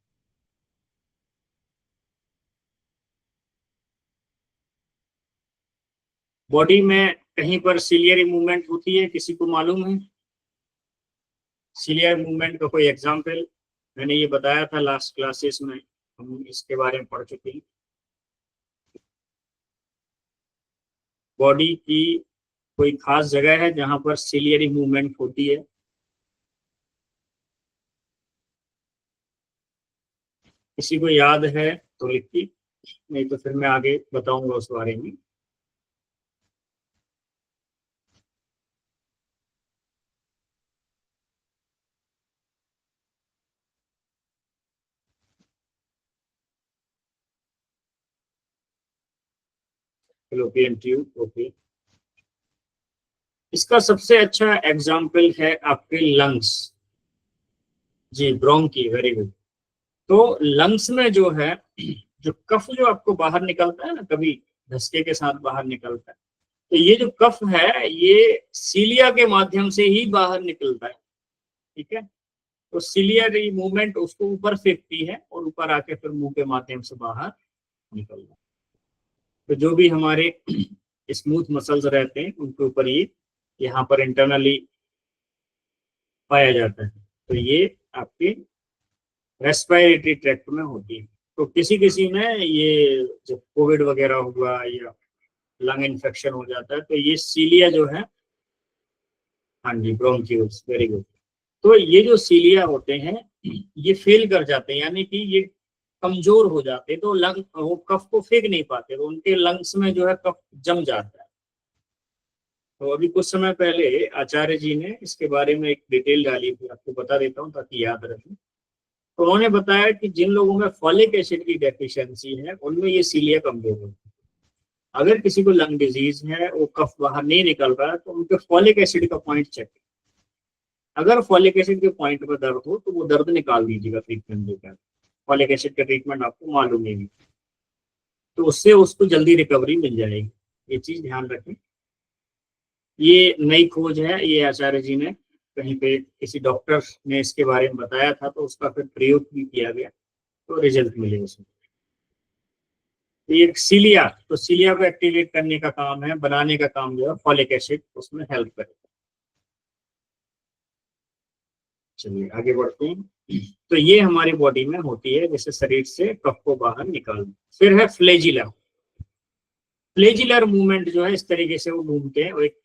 बॉडी में कहीं पर सीलियरी मूवमेंट होती है, किसी को मालूम है सीलियर मूवमेंट का कोई एग्जाम्पल? मैंने ये बताया था लास्ट क्लासेस में, हम इसके बारे में पढ़ चुके हैं। बॉडी की कोई खास जगह है जहां पर सीलियरी मूवमेंट होती है? किसी को याद है तो लिखिए, नहीं तो फिर मैं आगे बताऊंगा उस बारे में। Fallopian tube, okay. इसका सबसे अच्छा एग्जाम्पल है आपके लंग्स। जी, ब्रोंकी, वेरी गुड। तो लंग्स में जो है, जो कफ जो आपको बाहर निकलता है ना, कभी धसके के साथ बाहर निकलता है, तो ये जो कफ है ये सीलिया के माध्यम से ही बाहर निकलता है। ठीक है, तो सीलियरी मूवमेंट उसको ऊपर फेंकती है और ऊपर आके फिर मुंह के माध्यम से बाहर निकलता है। तो जो भी हमारे स्मूथ मसल्स रहते हैं उनके ऊपर ये यहाँ पर इंटरनली पाया जाता है। तो ये आपके रेस्पिरेटरी ट्रैक्ट में होती है। तो किसी किसी में ये जब कोविड वगैरह हुआ या लंग इन्फेक्शन हो जाता है तो ये सीलिया जो है, हाँ जी, ब्रोंक्यूल्स, वेरी गुड। तो ये जो सीलिया होते हैं ये फेल कर जाते हैं, यानी कि ये कमजोर हो जाते हैं, तो लंग वो कफ को फेंक नहीं पाते, तो उनके लंग्स में जो है कफ जम जाता है। तो अभी कुछ समय पहले आचार्य जी ने इसके बारे में एक डिटेल डाली थी, आपको बता देता हूँ ताकि याद रहे। तो उन्होंने बताया कि जिन लोगों में फॉलिक एसिड की डेफिशिएंसी है उनमें ये सीलिया कमजोर होती है। अगर किसी को लंग डिजीज है, वो कफ बाहर नहीं निकल रहा है, तो उनके फॉलिक एसिड का पॉइंट चेक। अगर फॉलिक एसिड के पॉइंट पर दर्द हो तो वो दर्द निकाल दीजिएगा ट्रीटमेंट देकर। फॉलिक एसिड का ट्रीटमेंट आपको मालूम नहीं, तो उससे उसको जल्दी रिकवरी मिल जाएगी। ये चीज ध्यान रखें। ये नई खोज है, ये आचार्य जी ने कहीं पे किसी डॉक्टर ने इसके बारे में बताया था, तो उसका फिर प्रयोग भी किया गया, तो रिजल्ट मिले उसमें। ये सीलिया, तो सीलिया को एक्टिवेट करने का काम है, बनाने का काम जो है फॉलिक एसिड उसमें हेल्प करेगा। चलिए आगे बढ़ते हैं। तो ये हमारी बॉडी में होती है, जैसे शरीर से कफ को बाहर निकालना। फिर है फ्लेजिला। फ्लेजिलर मूवमेंट जो है इस तरीके से वो घूमते हैं, और एक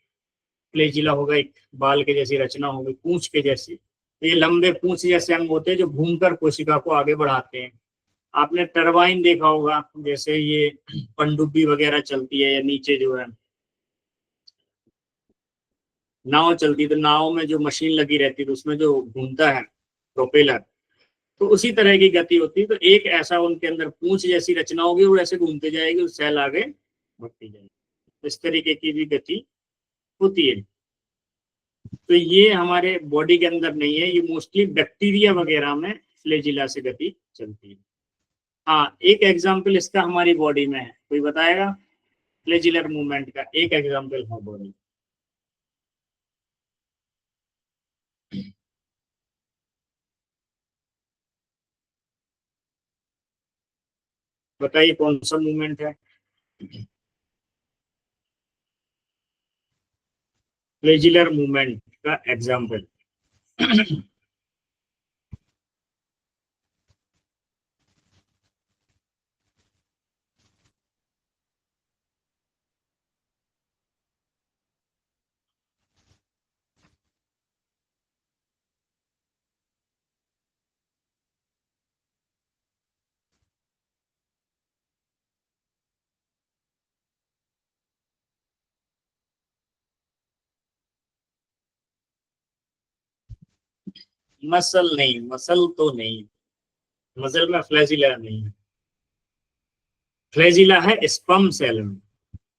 फ्लेजिला होगा, एक बाल के जैसी रचना होगी, पूंछ के जैसी। तो ये लंबे पूंछ जैसे अंग होते हैं जो घूमकर कोशिका को आगे बढ़ाते हैं। आपने टरबाइन देखा होगा, जैसे ये पनडुब्बी वगैरह चलती है, या नीचे जो है नाव चलती है, तो नाव में जो मशीन लगी रहती है तो उसमें जो घूमता है प्रोपेलर, तो उसी तरह की गति होती है। तो एक ऐसा उनके अंदर पूंछ जैसी रचना होगी, और ऐसे घूमते जाएगी और सेल आगे बढ़ती जाएगी। इस तरीके की भी गति होती है। तो ये हमारे बॉडी के अंदर नहीं है, ये मोस्टली बैक्टीरिया वगैरह में फ्लेजिला से गति चलती है। हाँ, एक एग्जाम्पल इसका हमारी बॉडी में है, कोई बताएगा? फ्लेजिलर मूवमेंट का एक एग्जाम्पल है बॉडी। बताइए कौन सा मूवमेंट है फ्लेजिलर मूवमेंट का एग्जाम्पल? मसल नहीं, मसल तो नहीं, मसल में फ्लैजिला नहीं है। फ्लैजिला है स्पर्म सेल में,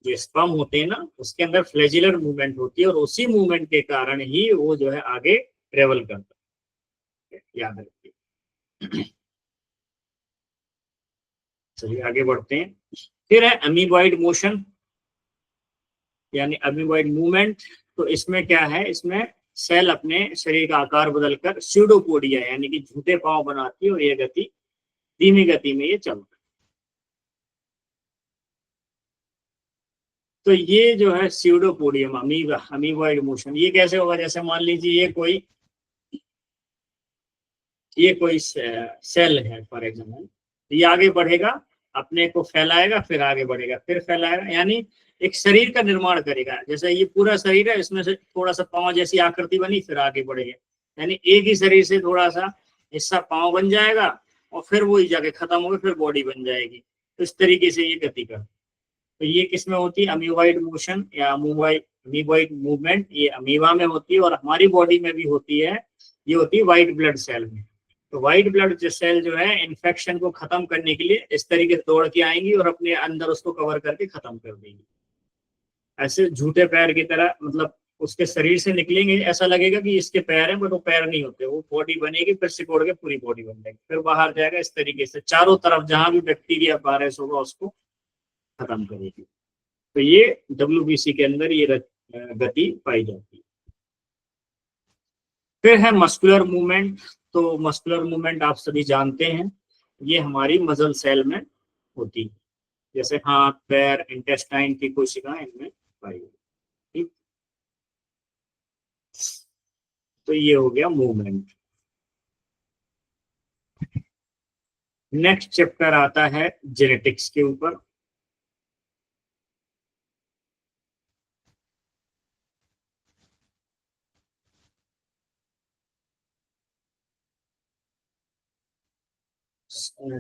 जो स्पर्म होते हैं ना उसके अंदर फ्लैजिलर मूवमेंट होती है, और उसी मूवमेंट के कारण ही वो जो है आगे ट्रेवल करता है, याद रखिए। चलिए आगे बढ़ते हैं। फिर है अमीबॉइड मोशन, यानी अमीबॉइड मूवमेंट। तो इसमें क्या है, इसमें सेल अपने शरीर का आकार बदलकर स्यूडोपोडिया यानी कि झूठे पांव बनाती है, और ये गति धीमी गति में ये चलता है। तो ये जो है स्यूडोपोडियम अमीबा, अमीबॉइड मोशन, ये कैसे होगा? जैसे मान लीजिए ये कोई सेल है फॉर एग्जाम्पल, ये आगे बढ़ेगा, अपने को फैलाएगा, फिर आगे बढ़ेगा, फिर फैलाएगा, यानी एक शरीर का निर्माण करेगा। जैसे ये पूरा शरीर है, इसमें से थोड़ा सा पांव जैसी आकृति बनी, फिर आगे बढ़ेगा, यानी एक ही शरीर से थोड़ा सा हिस्सा पांव बन जाएगा, और फिर वही जाके खत्म होगा, फिर बॉडी बन जाएगी। तो इस तरीके से ये गति कर। तो ये किसमें होती है? अमीबॉइड मोशन या अमीबॉइड मूवमेंट, ये अमीबा में होती है, और हमारी बॉडी में भी होती है। ये होती है व्हाइट ब्लड सेल में। तो व्हाइट ब्लड सेल जो है इन्फेक्शन को खत्म करने के लिए इस तरीके से दौड़ के आएंगी और अपने अंदर उसको कवर करके खत्म कर देंगी। ऐसे झूठे पैर की तरह, मतलब उसके शरीर से निकलेंगे, ऐसा लगेगा कि इसके पैर हैं, बट वो पैर नहीं होते, वो बॉडी बनेगी, फिर सिकुड़ के पूरी बॉडी बन जाएगी, फिर बाहर जाएगा। इस तरीके से चारों तरफ जहां भी बैक्टीरिया वायरस होगा उसको खत्म करेगी। तो ये WBC के अंदर ये गति पाई जाती है। फिर है मस्कुलर मूवमेंट। तो मस्कुलर मूवमेंट आप सभी जानते हैं, ये हमारी मसल सेल में होती है, जैसे हाथ, पैर, इंटेस्टाइन की कोशिकाएं इनमें पाई जाती। ठीक, तो ये हो गया मूवमेंट। नेक्स्ट चैप्टर आता है जेनेटिक्स के ऊपर।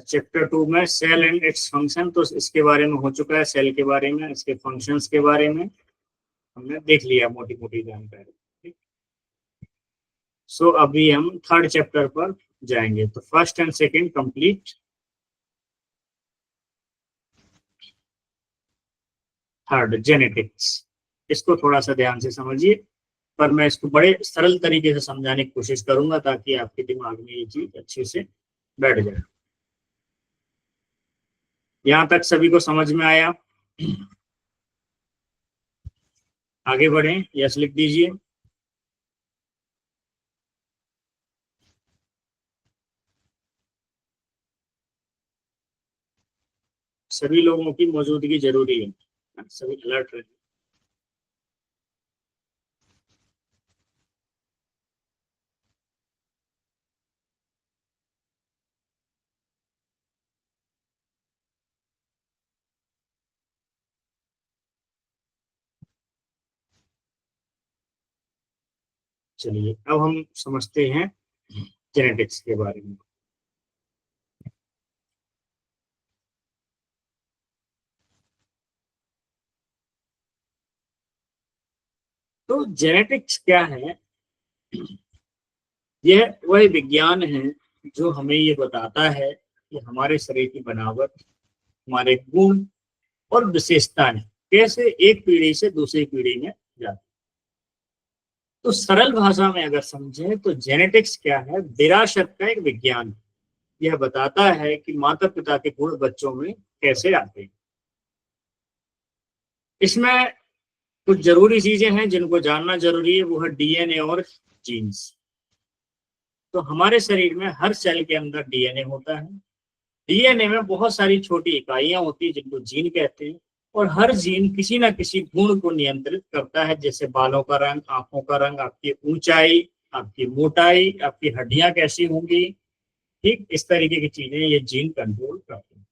चैप्टर 2 में सेल एंड इट्स फंक्शन, तो इसके बारे में हो चुका है, सेल के बारे में, इसके फंक्शंस के बारे में हमने देख लिया, मोटी मोटी जानकारी। सो अभी हम थर्ड चैप्टर पर जाएंगे। तो first and second complete, third genetics. इसको थोड़ा सा ध्यान से समझिए, पर मैं इसको बड़े सरल तरीके से समझाने की कोशिश करूंगा ताकि आपके दिमाग में ये चीज अच्छे से बैठ जाए। यहां तक सभी को समझ में आया? आगे बढ़ें, यस लिख दीजिए। सभी लोगों की मौजूदगी जरूरी है, सभी अलर्ट रहे। चलिए अब हम समझते हैं जेनेटिक्स के बारे में। तो जेनेटिक्स क्या है? यह वह विज्ञान है जो हमें ये बताता है कि हमारे शरीर की बनावट, हमारे गुण और विशेषताएं कैसे एक पीढ़ी से दूसरी पीढ़ी में जाती। तो सरल भाषा में अगर समझें तो जेनेटिक्स क्या है? विरासत का एक विज्ञान है। यह बताता है कि माता पिता के गुण बच्चों में कैसे आते हैं। इसमें कुछ जरूरी चीजें हैं जिनको जानना जरूरी है, वो है डीएनए और जीन्स। तो हमारे शरीर में हर सेल के अंदर डीएनए होता है। डीएनए में बहुत सारी छोटी इकाइयां होती है जिनको जीन कहते हैं, और हर जीन किसी ना किसी गुण को नियंत्रित करता है, जैसे बालों का रंग, आंखों का रंग, आपकी ऊंचाई, आपकी मोटाई, आपकी हड्डियां कैसी होंगी। ठीक, इस तरीके की चीजें ये जीन कंट्रोल करते हैं।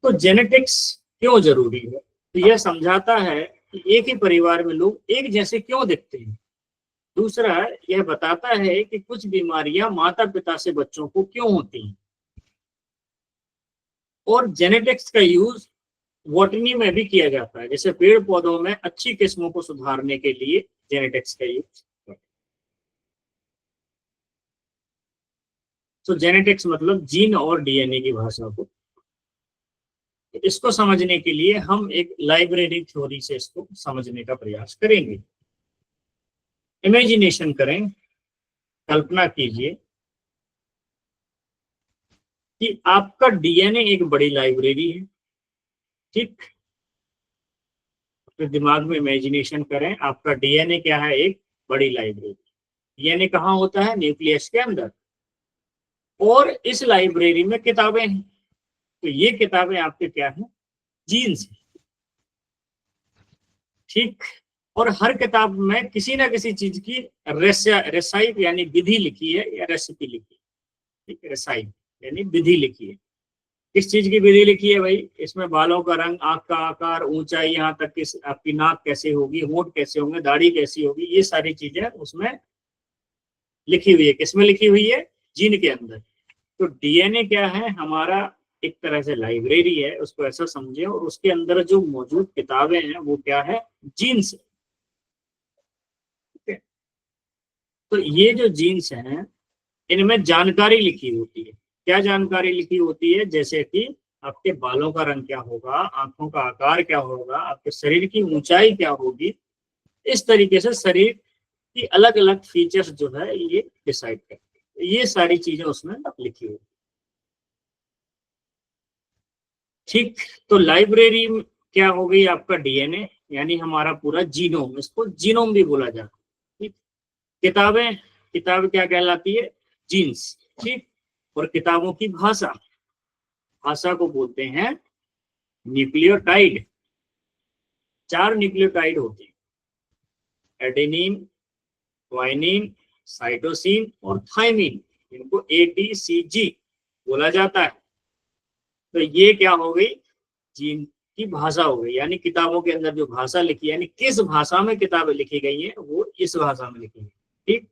तो जेनेटिक्स क्यों जरूरी है? तो यह समझाता है कि एक ही परिवार में लोग एक जैसे क्यों दिखते हैं। दूसरा, यह बताता है कि कुछ बीमारियां माता पिता से बच्चों को क्यों होती हैं। और जेनेटिक्स का यूज बॉटनी में भी किया जाता है, जैसे पेड़ पौधों में अच्छी किस्मों को सुधारने के लिए जेनेटिक्स का यूज। तो जेनेटिक्स मतलब जीन और डीएनए की भाषा को। इसको समझने के लिए हम एक लाइब्रेरी थ्योरी से इसको समझने का प्रयास करेंगे। इमेजिनेशन करें, कल्पना कीजिए कि आपका डीएनए एक बड़ी लाइब्रेरी है। ठीक, अपने दिमाग में इमेजिनेशन करें, आपका डीएनए क्या है? एक बड़ी लाइब्रेरी। डीएनए कहाँ होता है? न्यूक्लियस के अंदर। और इस लाइब्रेरी में किताबें हैं। तो ये किताबें आपके क्या हैं? जीन्स हैं। ठीक, और हर किताब में किसी ना किसी चीज की रेसाइप यानी विधि लिखी है, या रेसिपी लिखी है। ठीक, रेसाइप यानी विधि लिखी है। किस चीज की विधि लिखी है भाई? इसमें बालों का रंग, आंख का आकार, ऊंचाई, यहाँ तक कि आपकी नाक कैसे होगी, होंठ कैसे होंगे, दाढ़ी कैसी होगी, ये सारी चीजें उसमें लिखी हुई है। किसमें लिखी हुई है? जीन के अंदर। तो डीएनए क्या है? हमारा एक तरह से लाइब्रेरी है, उसको ऐसा समझे। और उसके अंदर जो मौजूद किताबें हैं वो क्या है? जीन्स। ठीक है, तो ये जो जीन्स हैं इनमें जानकारी लिखी होती है। क्या जानकारी लिखी होती है? जैसे कि आपके बालों का रंग क्या होगा, आंखों का आकार क्या होगा, आपके शरीर की ऊंचाई क्या होगी, इस तरीके से शरीर की अलग अलग फीचर्स जो है ये डिसाइड करते हैं। ये सारी चीजें उसमें लिखी हुई। ठीक, तो लाइब्रेरी क्या हो गई आपका डीएनए, यानी हमारा पूरा जीनोम, इसको जीनोम भी बोला जाता है। ठीक, किताबें, किताब क्या कहलाती है? जीन्स। ठीक, और किताबों की भाषा, भाषा को बोलते हैं न्यूक्लियोटाइड। 4 न्यूक्लियोटाइड होते हैं, एडेनिन, ग्वानिन, साइटोसिन और थाइमिन। इनको ATCG बोला जाता है। तो ये क्या हो गई? जीन की भाषा हो गई, यानी किताबों के अंदर जो भाषा लिखी है, यानी किस भाषा में किताबें लिखी गई हैं वो इस भाषा में लिखी गई। ठीक,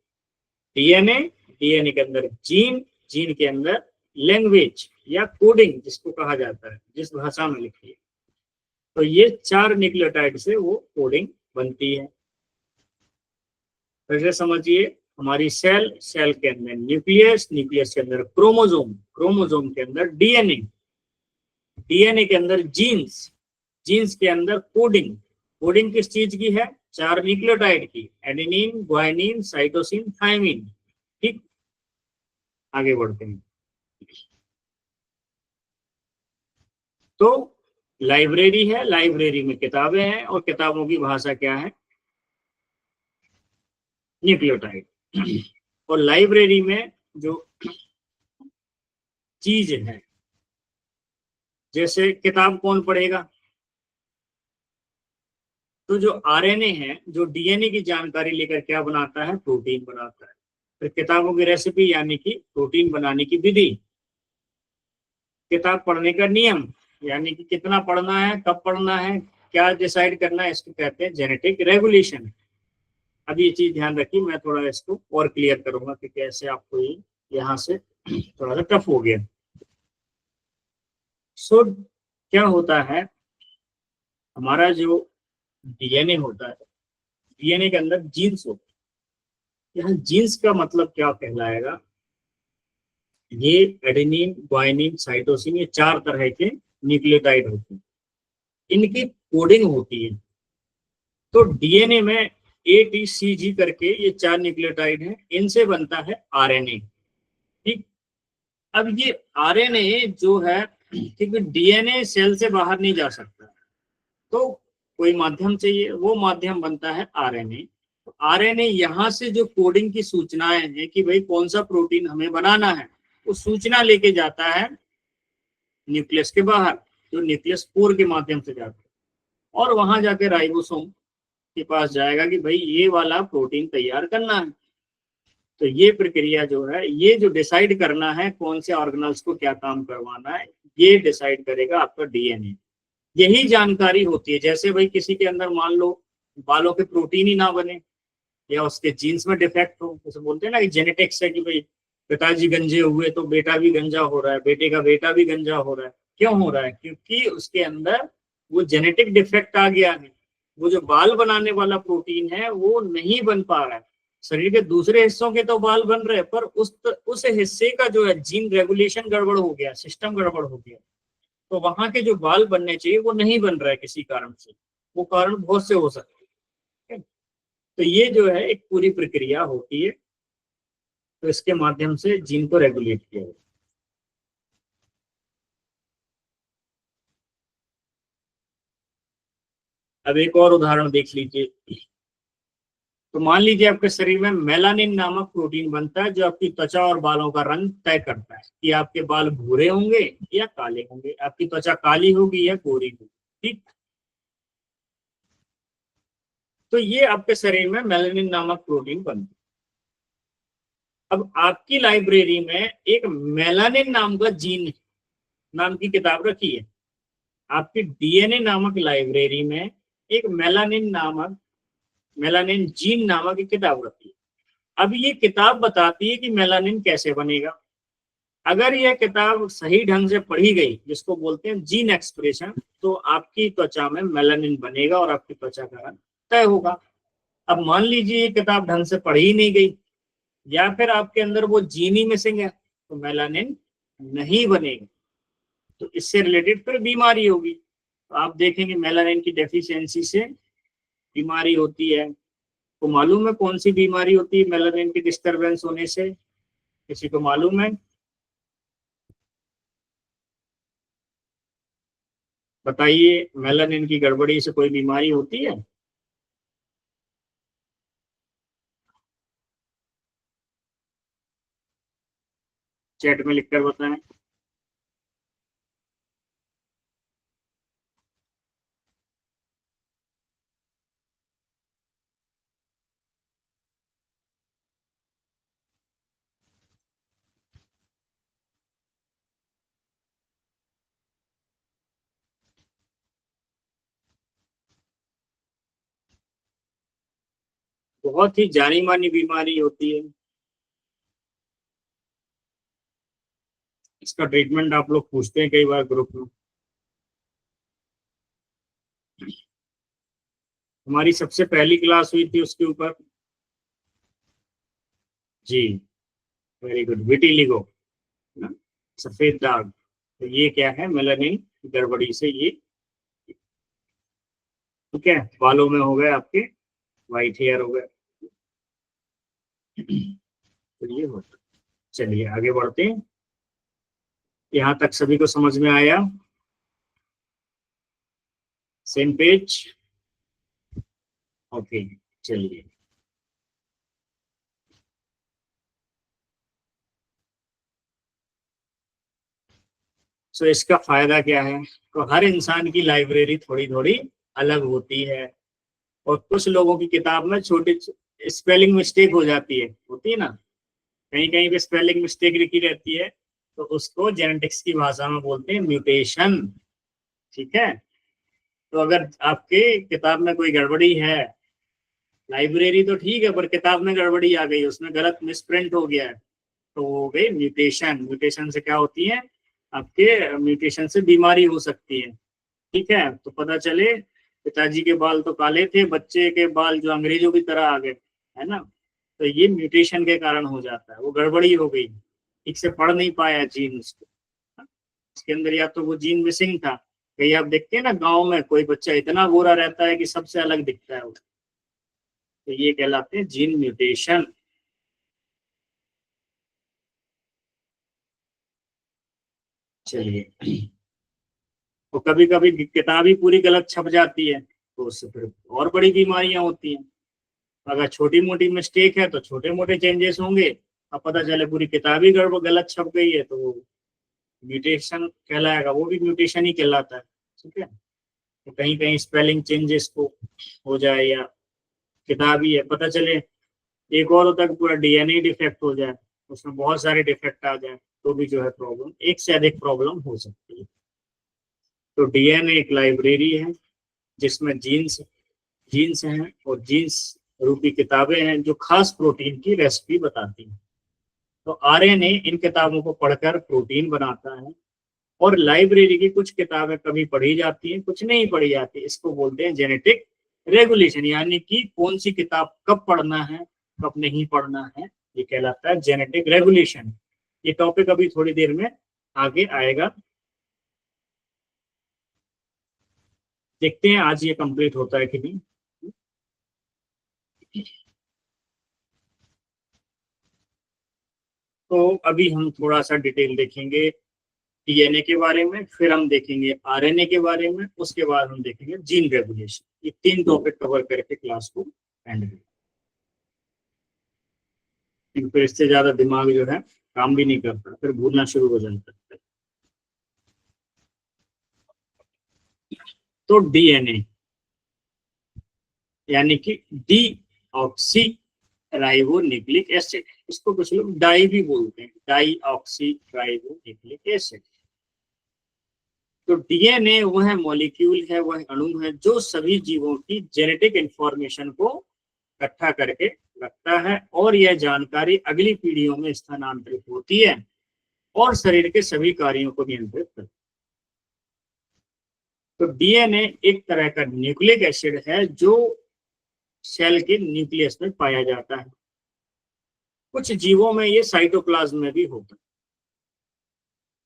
डीएनए, डीएनए के अंदर जीन, जीन के अंदर लैंग्वेज या कोडिंग जिसको कहा जाता है, जिस भाषा में लिखी है। तो ये 4 न्यूक्लियोटाइड से वो कोडिंग बनती है। फिर समझिए, हमारी सेल, सेल के अंदर न्यूक्लियस, न्यूक्लियस के अंदर क्रोमोजोम, क्रोमोजोम के अंदर डीएनए, डीएनए के अंदर जीन्स, जीन्स के अंदर कोडिंग, कोडिंग किस चीज की है? 4 न्यूक्लियोटाइड की, एडेनिन, ग्वानिन, साइटोसिन, थाइमिन। ठीक, आगे बढ़ते हैं। तो लाइब्रेरी है, लाइब्रेरी में किताबें हैं और किताबों की भाषा क्या है? न्यूक्लियोटाइड। और लाइब्रेरी में जो चीज है, जैसे किताब कौन पढ़ेगा? तो जो आरएनए है, जो डीएनए की जानकारी लेकर क्या बनाता है? प्रोटीन बनाता है। तो किताबों की रेसिपी यानी कि प्रोटीन बनाने की विधि, किताब पढ़ने का नियम यानी कि कितना पढ़ना है, कब पढ़ना है, क्या डिसाइड करना है, इसको कहते हैं जेनेटिक रेगुलेशन। अब ये चीज ध्यान रखिए, मैं थोड़ा इसको और क्लियर करूंगा कि कैसे आपको ये यहाँ से थोड़ा सा टफ हो गया। सो क्या होता है, हमारा जो डीएनए होता है, डीएनए के अंदर जीन्स होते हैं। यहाँ जीन्स का मतलब क्या कहलाएगा? ये एडेनिन, ग्वानिन, साइटोसिन, ये 4 तरह के न्यूक्लियोटाइड होते हैं, इनकी कोडिंग होती है। तो डीएनए में ATCG करके ये 4 न्यूक्लियोटाइड हैं, इनसे बनता है आरएनए। ठीक, अब ये आरएनए जो है, क्योंकि डीएनए सेल से बाहर नहीं जा सकता, तो कोई माध्यम चाहिए, वो माध्यम बनता है आरएनए। तो आरएनए यहाँ से जो कोडिंग की सूचनाएं हैं कि भाई कौन सा प्रोटीन हमें बनाना है, वो सूचना लेके जाता है न्यूक्लियस के बाहर, जो न्यूक्लियस पोर के माध्यम से जाता है, और वहां जाके राइबोसोम के पास जाएगा कि भाई ये वाला प्रोटीन तैयार करना है। तो ये प्रक्रिया जो है, ये जो डिसाइड करना है कौन से ऑर्गेनल्स को क्या काम करवाना है, ये डिसाइड करेगा आपका डीएनए। यही जानकारी होती है। जैसे भाई किसी के अंदर मान लो बालों के प्रोटीन ही ना बने, या उसके जीन्स में डिफेक्ट हो, जैसे बोलते हैं ना कि जेनेटिक्स है कि भाई पिताजी गंजे हुए तो बेटा भी गंजा हो रहा है, बेटे का बेटा भी गंजा हो रहा है। क्यों हो रहा है? क्योंकि उसके अंदर वो जेनेटिक डिफेक्ट आ गया है। वो जो बाल बनाने वाला प्रोटीन है वो नहीं बन पा रहा है। शरीर के दूसरे हिस्सों के तो बाल बन रहे हैं, पर उस हिस्से का जो है जीन रेगुलेशन गड़बड़ हो गया, सिस्टम गड़बड़ हो गया, तो वहां के जो बाल बनने चाहिए वो नहीं बन रहा है किसी कारण से। वो कारण बहुत से हो सकते हैं। तो ये जो है एक पूरी प्रक्रिया होती है, तो इसके माध्यम से जीन को रेगुलेट किया जाए। अब एक और उदाहरण देख लीजिए। तो मान लीजिए आपके शरीर में मेलानिन नामक प्रोटीन बनता है, जो आपकी त्वचा और बालों का रंग तय करता है कि आपके बाल भूरे होंगे या काले होंगे, आपकी त्वचा काली होगी या गोरी होगी। ठीक, तो ये आपके शरीर में मेलानिन नामक प्रोटीन बनता है। अब आपकी लाइब्रेरी में एक मेलानिन नाम का जीन नाम की किताब रखी है। आपकी डीएनए नामक लाइब्रेरी में एक मेलानिन जीन नामक एक किताब रखी है। अब ये किताब बताती है कि मेलानिन कैसे बनेगा। अगर यह किताब सही ढंग से पढ़ी गई, जिसको बोलते हैं जीन एक्सप्रेशन, तो आपकी त्वचा में मेलानिन बनेगा और आपकी त्वचा का रंग तय होगा। अब मान लीजिए ये किताब ढंग से पढ़ी ही नहीं गई, या फिर आपके अंदर वो जीन ही मिसिंग है, तो मेलानिन नहीं बनेगा। तो इससे रिलेटेड फिर बीमारी होगी। तो आप देखेंगे मेलानिन की डेफिशिएंसी से बीमारी होती है, आपको मालूम है कौन सी बीमारी होती है मेलानिन की डिस्टरबेंस होने से? किसी को मालूम है? बताइए, मेलानिन की गड़बड़ी से कोई बीमारी होती है? चैट में लिखकर बताएं। बहुत ही जानी मानी बीमारी होती है। इसका ट्रीटमेंट आप लोग पूछते हैं कई बार ग्रुप में। हमारी सबसे पहली क्लास हुई थी उसके ऊपर। जी, वेरी गुड। विटिलिगो, सफेद दाग। तो ये क्या है? मेलानिन गड़बड़ी से ये, ठीक है, बालों में हो गए आपके वाइट हेयर हो गए। तो ये होता। चलिए आगे बढ़ते हैं। यहाँ तक सभी को समझ में आया? Same page? ओके, चलिए। सो इसका फायदा क्या है? तो हर इंसान की लाइब्रेरी थोड़ी थोड़ी अलग होती है, और कुछ लोगों की किताब में छोटी स्पेलिंग मिस्टेक हो जाती है, होती है ना, कहीं कहीं पे स्पेलिंग मिस्टेक लिखी रहती है, तो उसको जेनेटिक्स की भाषा में बोलते हैं म्यूटेशन। ठीक है। तो अगर आपके किताब में कोई गड़बड़ी है, लाइब्रेरी तो ठीक है, पर किताब में गड़बड़ी आ गई, उसमें गलत मिसप्रिंट हो गया है, तो वो हो गई म्यूटेशन। म्यूटेशन से क्या होती है? आपके म्यूटेशन से बीमारी हो सकती है। ठीक है। तो पता चले पिताजी के बाल तो काले थे, बच्चे के बाल जो अंग्रेजों की तरह आ गए, है ना, तो ये म्यूटेशन के कारण हो जाता है, वो गड़बड़ी हो गई, ठीक से पढ़ नहीं पाया जीन उसको, इसके अंदर या तो वो जीन मिसिंग था। कहीं आप देखते हैं ना गांव में कोई बच्चा इतना गोरा रहता है कि सबसे अलग दिखता है वो, तो ये कहलाते हैं जीन म्यूटेशन। चलिए, तो कभी कभी किताब ही पूरी गलत छप जाती है, तो उससे फिर और बड़ी बीमारियां होती हैं। अगर छोटी मोटी मिस्टेक है तो छोटे मोटे चेंजेस होंगे, अब पता चले पूरी किताब ही गड़बड़ गलत छप गई है, तो वो म्यूटेशन कहलाएगा, वो भी म्यूटेशन ही कहलाता है। ठीक है। तो कहीं कहीं स्पेलिंग चेंजेस को हो जाए, या किताब ही है, पता चले एक और होता है कि पूरा डीएनए डिफेक्ट हो जाए, उसमें बहुत सारे डिफेक्ट आ जाए, तो भी जो है प्रॉब्लम, एक से अधिक प्रॉब्लम हो सकती है। तो डीएनए एक लाइब्रेरी है जिसमें जीन्स जीन्स हैं, और जीन्स रूपी किताबें हैं जो खास प्रोटीन की रेसिपी बताती हैं। तो आरएनए इन किताबों को पढ़कर प्रोटीन बनाता है, और लाइब्रेरी की कुछ किताबें कभी पढ़ी जाती हैं, कुछ नहीं पढ़ी जाती, इसको बोलते हैं जेनेटिक रेगुलेशन, यानी कि कौन सी किताब कब पढ़ना है, कब नहीं पढ़ना है, ये कहलाता है जेनेटिक रेगुलेशन। ये टॉपिक अभी थोड़ी देर में आगे आएगा, देखते हैं आज ये कंप्लीट होता है कि नहीं। तो अभी हम थोड़ा सा डिटेल देखेंगे डीएनए के बारे में, फिर हम देखेंगे आरएनए के बारे में, उसके बाद हम देखेंगे जीन रेगुलेशन। ये तीन टॉपिक कवर करके क्लास को एंड करेंगे, फिर इससे ज्यादा दिमाग जो है काम भी नहीं करता, फिर भूलना शुरू हो जाता है। तो डीएनए यानी कि D oxy ribo nucleic acid, इसको कुछ लोग डाई भी बोलते हैं, die oxy ribo nucleic acid. तो डीएनए वह मॉलिक्यूल है, वह अणु है जो सभी जीवों की जेनेटिक इंफॉर्मेशन को इकट्ठा करके रखता है, और यह जानकारी अगली पीढ़ियों में स्थानांतरित होती है और शरीर के सभी कार्यों को नियंत्रित करती है। तो डीएनए एक तरह का न्यूक्लिक एसिड है जो सेल के न्यूक्लियस में पाया जाता है। कुछ जीवों में ये साइटोप्लाज्म में भी होता है।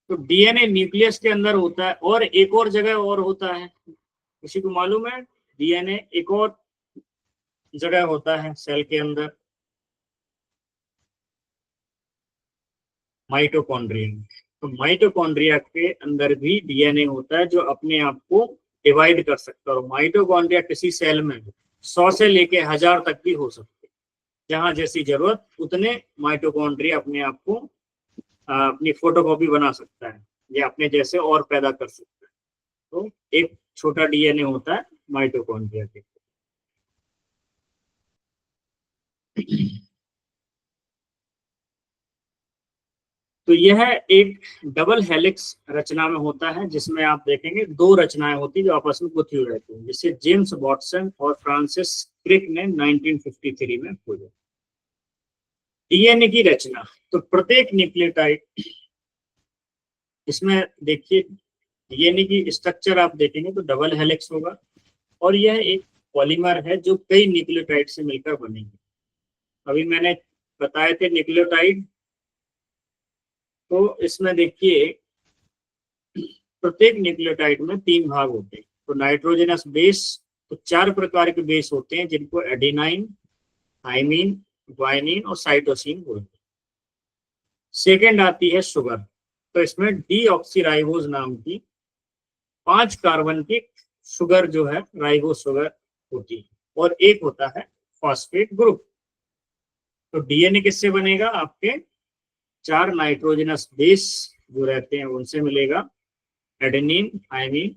तो डीएनए न्यूक्लियस के अंदर होता है, और एक और जगह और होता है, किसी को मालूम है? डीएनए एक और जगह होता है सेल के अंदर? माइटोकॉन्ड्रिया। तो माइटोकॉन्ड्रिया के अंदर भी डीएनए होता है जो अपने आप को डिवाइड कर सकता है। और माइटोकॉन्ड्रिया किसी सेल में 100 से लेके 1000 तक भी हो सकते हैं। जहां जैसी जरूरत उतने माइटोकॉन्ड्रिया अपने आप को अपनी फोटोकॉपी बना सकता है या अपने जैसे और पैदा कर सकता है। तो एक छोटा डीएनए होता है माइटोकॉन्ड्रिया के। तो यह एक डबल हेलिक्स रचना में होता है, जिसमें आप देखेंगे 2 रचनाएं होती है जो आपस में गुथी हुई रहती है, जिसे जेम्स वाटसन और फ्रांसिस क्रिक ने 1953 में खोजा। डीएनए की रचना, तो प्रत्येक न्यूक्लियोटाइड, इसमें देखिए डीएनए की स्ट्रक्चर आप देखेंगे तो डबल हेलिक्स होगा और यह एक पॉलीमर है जो कई न्यूक्लियोटाइड से मिलकर बनेंगे। अभी मैंने बताए थे न्यूक्लियोटाइड, तो इसमें देखिए प्रत्येक न्यूक्लियोटाइड में 3 भाग होते हैं। तो नाइट्रोजनस बेस, तो 4 प्रकार के बेस होते हैं जिनको एडेनाइन, थाइमिन, ग्वाइनिन और साइटोसिन बोलते हैं। सेकेंड आती है शुगर, तो इसमें डीऑक्सीराइबोज नाम की 5 कार्बन की शुगर जो है राइबोज शुगर होती है और एक होता है फॉस्फेट ग्रुप। तो डीएनए किससे बनेगा? आपके 4 नाइट्रोजनस बेस जो रहते हैं उनसे मिलेगा, एडेनिन, थाइमिन,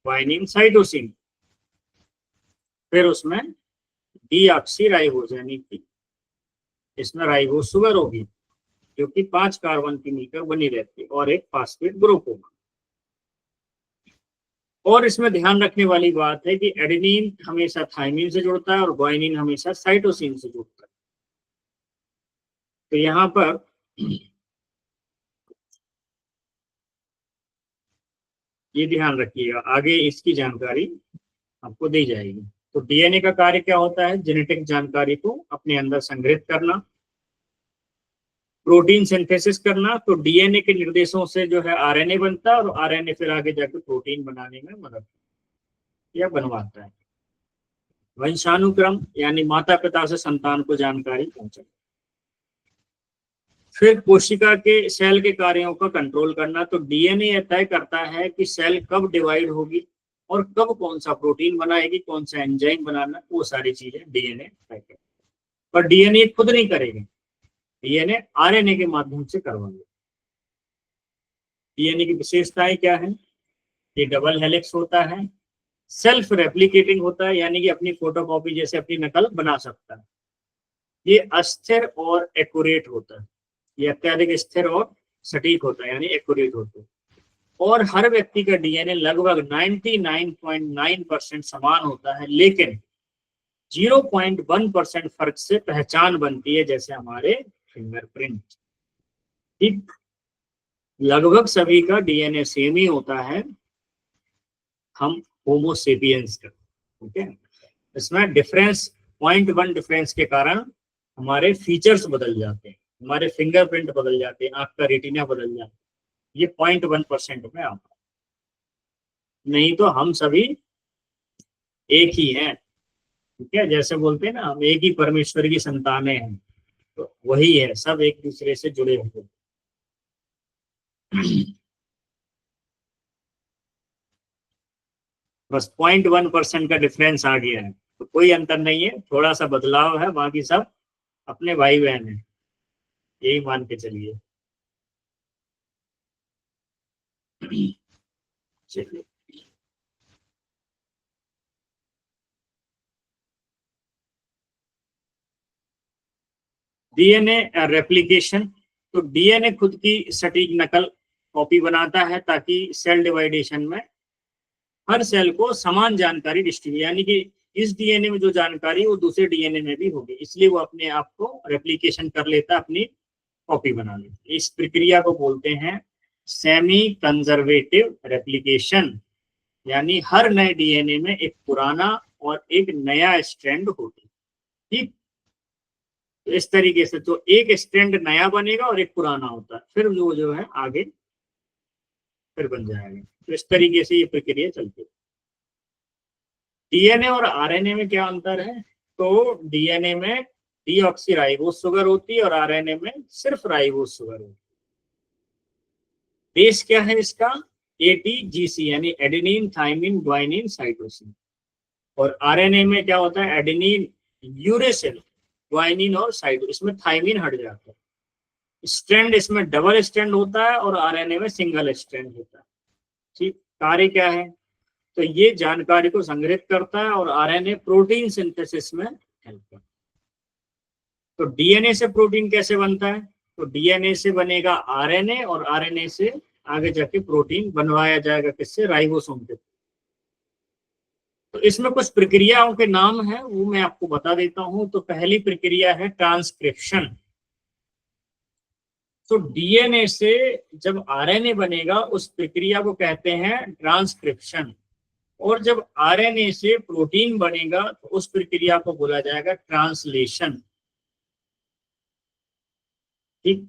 ग्वाइनिन, साइटोसिन। फिर उसमें डीऑक्सीराइबोज यानी कि इसमें राइबोज शुगर होगी जो कि 5 कार्बन की मिलकर बनी रहती है और एक फास्फेट ग्रुप होगा। और इसमें ध्यान रखने वाली बात है कि एडेनिन हमेशा थाइमिन से जुड़ता है और ग्वाइनिन हमेशा साइटोसिन से जुड़ता है। तो यहाँ पर ये ध्यान रखिएगा, आगे इसकी जानकारी आपको दी जाएगी। तो डीएनए का कार्य क्या होता है? जेनेटिक जानकारी को अपने अंदर संग्रहित करना, प्रोटीन सिंथेसिस करना। तो डीएनए के निर्देशों से जो है आरएनए बनता है और आरएनए फिर आगे जाकर प्रोटीन बनाने में मदद या बनवाता है। वंशानुक्रम यानी माता पिता से संतान को जानकारी पहुंचाना। फिर कोशिका के सेल के कार्यों का कंट्रोल करना। तो डीएनए यह तय करता है कि सेल कब डिवाइड होगी और कब कौन सा प्रोटीन बनाएगी, कौन सा एंजाइम बनाना, वो सारी चीजें डीएनए तय करेगा। पर डीएनए खुद नहीं करेगा, डीएनए आरएनए के माध्यम से करवाएगा। डीएनए की विशेषताएं क्या है? ये डबल हेलिक्स होता है, सेल्फ रेप्लिकेटिंग होता है यानी कि अपनी फोटोकॉपी जैसे अपनी नकल बना सकता है। ये अस्थिर और एक्यूरेट होता है, ये अत्यधिक स्थिर और सटीक होता है यानी एक्यूरेट होता है। और हर व्यक्ति का डीएनए लगभग 99.9% समान होता है, लेकिन 0.1% फर्क से पहचान बनती है, जैसे हमारे फिंगरप्रिंट। ठीक, लगभग सभी का डीएनए सेम ही होता है, हम होमोसेपियंस का। ठीक है, इसमें डिफरेंस 0.1 डिफरेंस के कारण हमारे फीचर्स बदल जाते हैं, हमारे फिंगरप्रिंट बदल जाते हैं, आंख का रेटिना बदल जाता है। ये 0.1% में आता है, नहीं तो हम सभी एक ही हैं। ठीक है, जैसे बोलते हैं ना, हम एक ही परमेश्वर की संतानें हैं, तो वही है, सब एक दूसरे से जुड़े हुए। बस 0.1% का डिफरेंस आ गया है, तो कोई अंतर नहीं है, थोड़ा सा बदलाव है, बाकी सब अपने भाई बहन हैं, यही मान के चलिए। चलिए, डीएनए रेप्लिकेशन। तो डीएनए खुद की सटीक नकल कॉपी बनाता है ताकि सेल डिवाइडेशन में हर सेल को समान जानकारी डिस्ट्रीब्यूट, यानी कि इस डीएनए में जो जानकारी वो दूसरे डीएनए में भी होगी, इसलिए वो अपने आप को रेप्लिकेशन कर लेता, अपनी कॉपी बना लेता। इस प्रक्रिया को बोलते हैं सेमी कंजर्वेटिव रेप्लिकेशन, यानी हर नए डीएनए में एक पुराना और एक नया स्ट्रैंड होगा। ठीक, तो इस तरीके से तो एक स्ट्रैंड नया बनेगा और एक पुराना होता है, फिर वो जो है आगे फिर बन जाएगा। तो इस तरीके से ये प्रक्रिया चलती है। डीएनए और आरएनए में क्या अंतर है? तो डीएनए में डीऑक्सीराइबोस शुगर होती है और आरएनए में सिर्फ राइबोस शुगर होती है। बेस क्या है इसका? एटीजीसी यानी एडेनिन थाइमिन ग्वाइनिन साइटोसिन। और आरएनए में क्या होता है? एडेनिन यूरेसिल ग्वाइनिन और साइटो, इसमें थाइमिन हट जाता है। स्ट्रैंड इसमें डबल स्ट्रैंड होता है और आरएनए में सिंगल स्ट्रैंड होता है। ठीक, कार्य क्या है? तो ये जानकारी को संग्रहित करता है और आरएनए प्रोटीन सिंथेसिस में हेल्प करता है। तो डीएनए से प्रोटीन कैसे बनता है? तो डीएनए से बनेगा आरएनए और आरएनए से आगे जाके प्रोटीन बनवाया जाएगा किससे? राइबोसोम के। तो इसमें कुछ प्रक्रियाओं के नाम हैं, वो मैं आपको बता देता हूं। तो पहली प्रक्रिया है ट्रांसक्रिप्शन। तो डीएनए से जब आरएनए बनेगा उस प्रक्रिया को कहते हैं ट्रांसक्रिप्शन। और जब आरएनए से प्रोटीन बनेगा तो उस प्रक्रिया को बोला जाएगा ट्रांसलेशन। ठीक,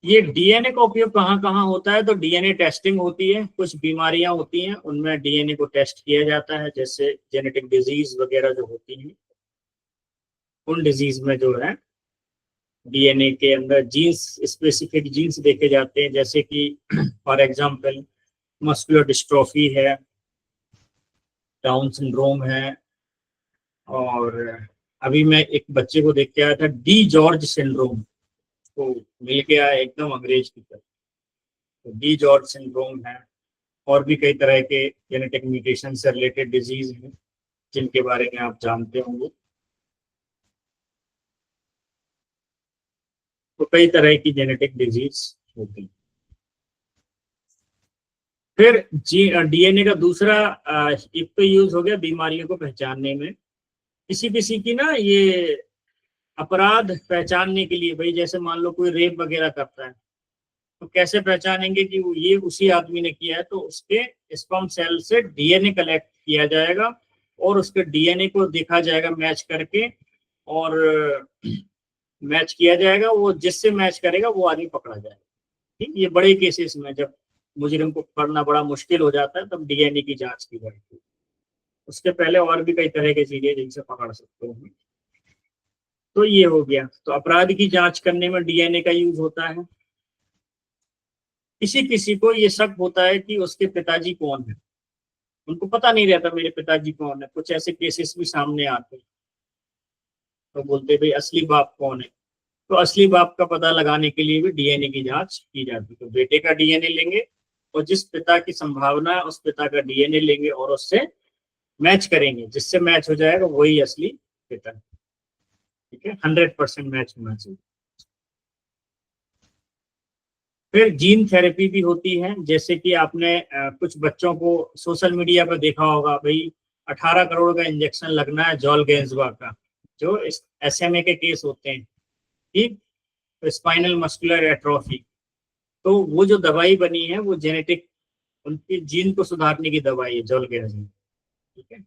ये डीएनए का उपयोग कहाँ कहाँ होता है? तो डीएनए टेस्टिंग होती है, कुछ बीमारियां होती हैं उनमें डीएनए को टेस्ट किया जाता है, जैसे जेनेटिक डिजीज वगैरह जो होती हैं, उन डिजीज में जो है डीएनए के अंदर जीन्स, स्पेसिफिक जीन्स देखे जाते हैं, जैसे कि फॉर एग्जांपल मस्कुलर डिस्ट्रोफी है, डाउन सिंड्रोम है, और अभी मैं एक बच्चे को देख के आया था, डी जॉर्ज सिंड्रोम, तो मिल के आया एकदम अंग्रेज की तरह। तो डी जॉर्ज सिंड्रोम है, और भी कई तरह के जेनेटिक म्यूटेशन से रिलेटेड डिजीज हैं जिनके बारे में आप जानते होंगे। तो कई तरह की जेनेटिक डिजीज होती है। फिर डीएनए का दूसरा एक तो यूज हो गया बीमारियों को पहचानने में। किसी किसी की ना ये अपराध पहचानने के लिए, भाई जैसे मान लो कोई रेप वगैरह करता है, तो कैसे पहचानेंगे कि वो ये उसी आदमी ने किया है? तो उसके स्पर्म सेल से डीएनए कलेक्ट किया जाएगा और उसके डीएनए को देखा जाएगा मैच करके, और मैच किया जाएगा, वो जिससे मैच करेगा वो आदमी पकड़ा जाएगा। ठीक, ये बड़े केसेस में जब मुजरिम को पकड़ना बड़ा मुश्किल हो जाता है तब डीएनए की जांच की जाती है। उसके पहले और भी कई तरह की चीजें जिनसे पकड़ सकते हैं। तो ये हो गया। तो अपराध की जांच करने में डीएनए का यूज होता है। किसी किसी को ये शक होता है कि उसके पिताजी कौन है, उनको पता नहीं रहता मेरे पिताजी कौन है। कुछ ऐसे केसेस भी सामने आते हैं, तो बोलते भाई असली बाप कौन है? तो असली बाप का पता लगाने के लिए भी डीएनए की जांच की जाती है। तो बेटे का डीएनए लेंगे और जिस पिता की संभावना है उस पिता का डीएनए लेंगे और उससे मैच करेंगे, जिससे मैच हो जाएगा वही असली पिता। ठीक है, 100% मैच होना चाहिए। फिर जीन थेरेपी भी होती है, जैसे कि आपने कुछ बच्चों को सोशल मीडिया पर देखा होगा, भाई 18 करोड़ का इंजेक्शन लगना है जोलगेंसबा का, जो एसएमए के केस होते हैं। ठीक, तो स्पाइनल मस्कुलर एट्रोफी, तो वो जो दवाई बनी है वो जेनेटिक, उनकी जीन को सुधारने की दवाई है जोलगेंसबा। ठीक है,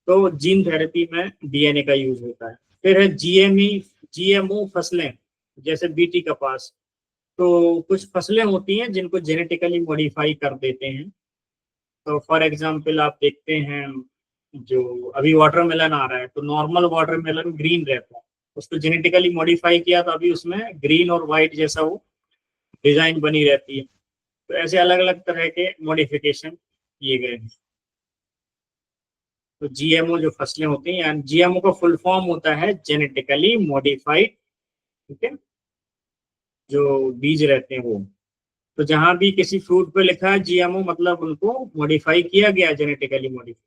तो जीन थेरेपी में डीएनए का यूज होता है। फिर है जीएमओ फसलें, जैसे बीटी कपास। तो कुछ फसलें होती हैं जिनको जेनेटिकली मॉडिफाई कर देते हैं। तो फॉर एग्जांपल आप देखते हैं जो अभी वाटरमेलन आ रहा है, तो नॉर्मल वाटरमेलन ग्रीन रहता है, उसको जेनेटिकली मॉडिफाई किया तो अभी उसमें ग्रीन और व्हाइट जैसा वो डिजाइन बनी रहती है। तो ऐसे अलग अलग तरह के मॉडिफिकेशन किए गए हैं। तो जीएमओ जो फसलें होती हैं, जीएमओ का फुल फॉर्म होता है जेनेटिकली मॉडिफाइड, ठीक है, जो बीज रहते हैं वो। तो जहां भी किसी फ्रूट पे लिखा है जीएमओ, मतलब उनको मॉडिफाई किया गया, genetically modify.